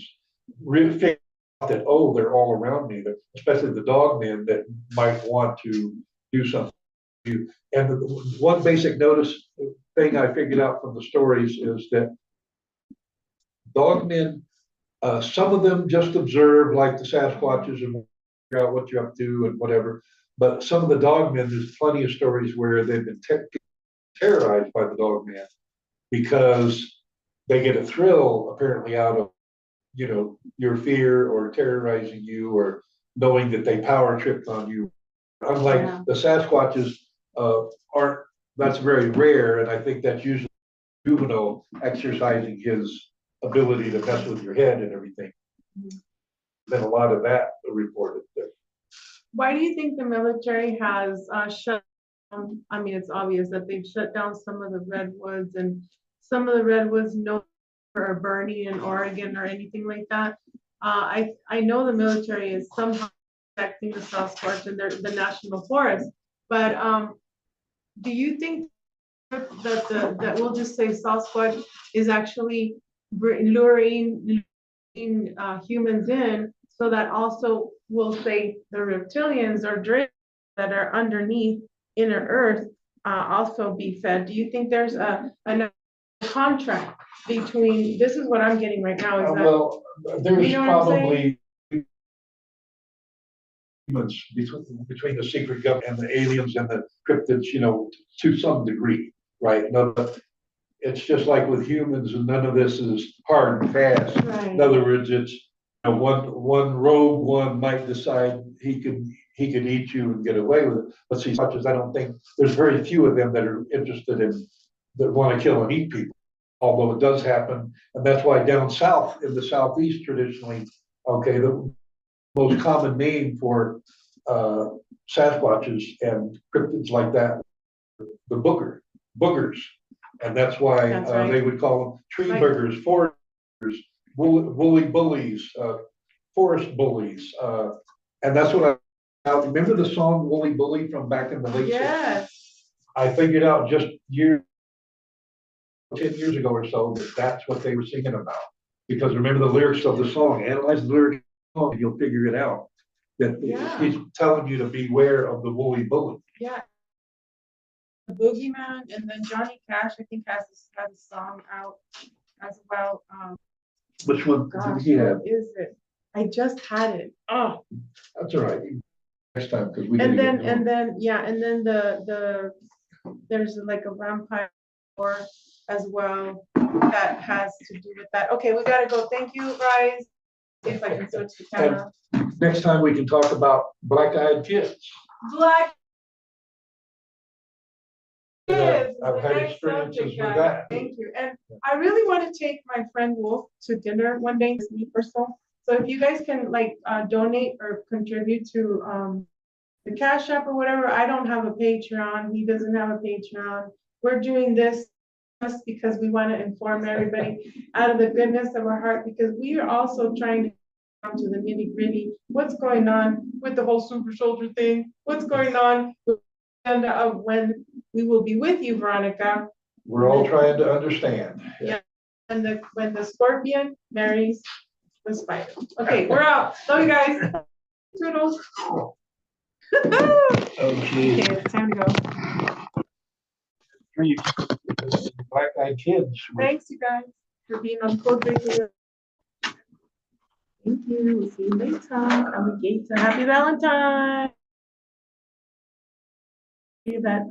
really that, oh, they're all around me, that especially the dogmen that might want to do something. And the one basic notice thing I figured out from the stories is that dogmen, some of them just observe like the Sasquatches and figure out what you're up to and whatever. But some of the dogmen, there's plenty of stories where they've been terrorized by the dogman because they get a thrill apparently out of, your fear or terrorizing you or knowing that they power tripped on you. Unlike the Sasquatches, aren't, that's very rare, and I think that's usually juvenile exercising his ability to mess with your head and everything. Been a lot of that reported there. Why do you think the military has shut down? I mean, it's obvious that they've shut down some of the redwoods, and some of the redwoods no are burning in Oregon or anything like that. I know the military is somehow protecting the Sasquatch and the national forest, but do you think that we'll just say Sasquatch is actually luring humans in, so that also we'll say the reptilians or dragons that are underneath inner earth also be fed? Do you think there's a contract between, this is what I'm getting right now, is that, Well, there's You know what I'm probably agreements between the secret government and the aliens and the cryptids, you know, to some degree, right? No, but it's just like with humans, and none of this is hard and fast. In right, other words, it's, you know, one rogue one might decide he could eat you and get away with it. But see, such as I don't think there's very few of them that are interested in, that want to kill and eat people. Although it does happen, and that's why down south in the southeast traditionally, okay, the most common name for Sasquatches and cryptids like that, the boogers, and that's why That's right. they would call them tree Right. boogers, forest boogers, woolly bullies, forest bullies, and that's what I remember the song "Woolly Bully" from back in the late 60s. yes, I figured out just 10 years ago or so that that's what they were singing about. Because remember the lyrics of the song, analyze the lyrics of the song, and you'll figure it out. That Yeah. he's telling you to beware of the woolly bully. yeah. The Boogeyman, and then Johnny Cash, I think, has a song out as well. Which one Gosh, did he have? what is it? I just had it. Oh, That's all right. Next time, because we. and then the there's like a vampire as well that has to do with that. Okay, we gotta go. Thank you, guys. See if I can switch the camera. Next time we can talk about black-eyed kids. Black kids. I've had Next experiences subject, with guys. that. Thank you. And I really want to take my friend Wolf to dinner one day, me personal. So if you guys can like donate or contribute to the Cash App or whatever, I don't have a Patreon. He doesn't have a Patreon. We're doing this just because we want to inform everybody out of the goodness of our heart, because we are also trying to down to the nitty gritty. What's going on with the whole super soldier thing? What's going on with the agenda of when we will be with you, Veronica? We're all trying to understand. Yeah. And when the scorpion marries the spider. Okay, we're out. Love you guys. Toodles. Okay. It's time to go. Black-eyed kids. Thanks, you guys, for being on Code Breaker. Thank you. We'll see you later. Alligator. Happy Valentine. See you then.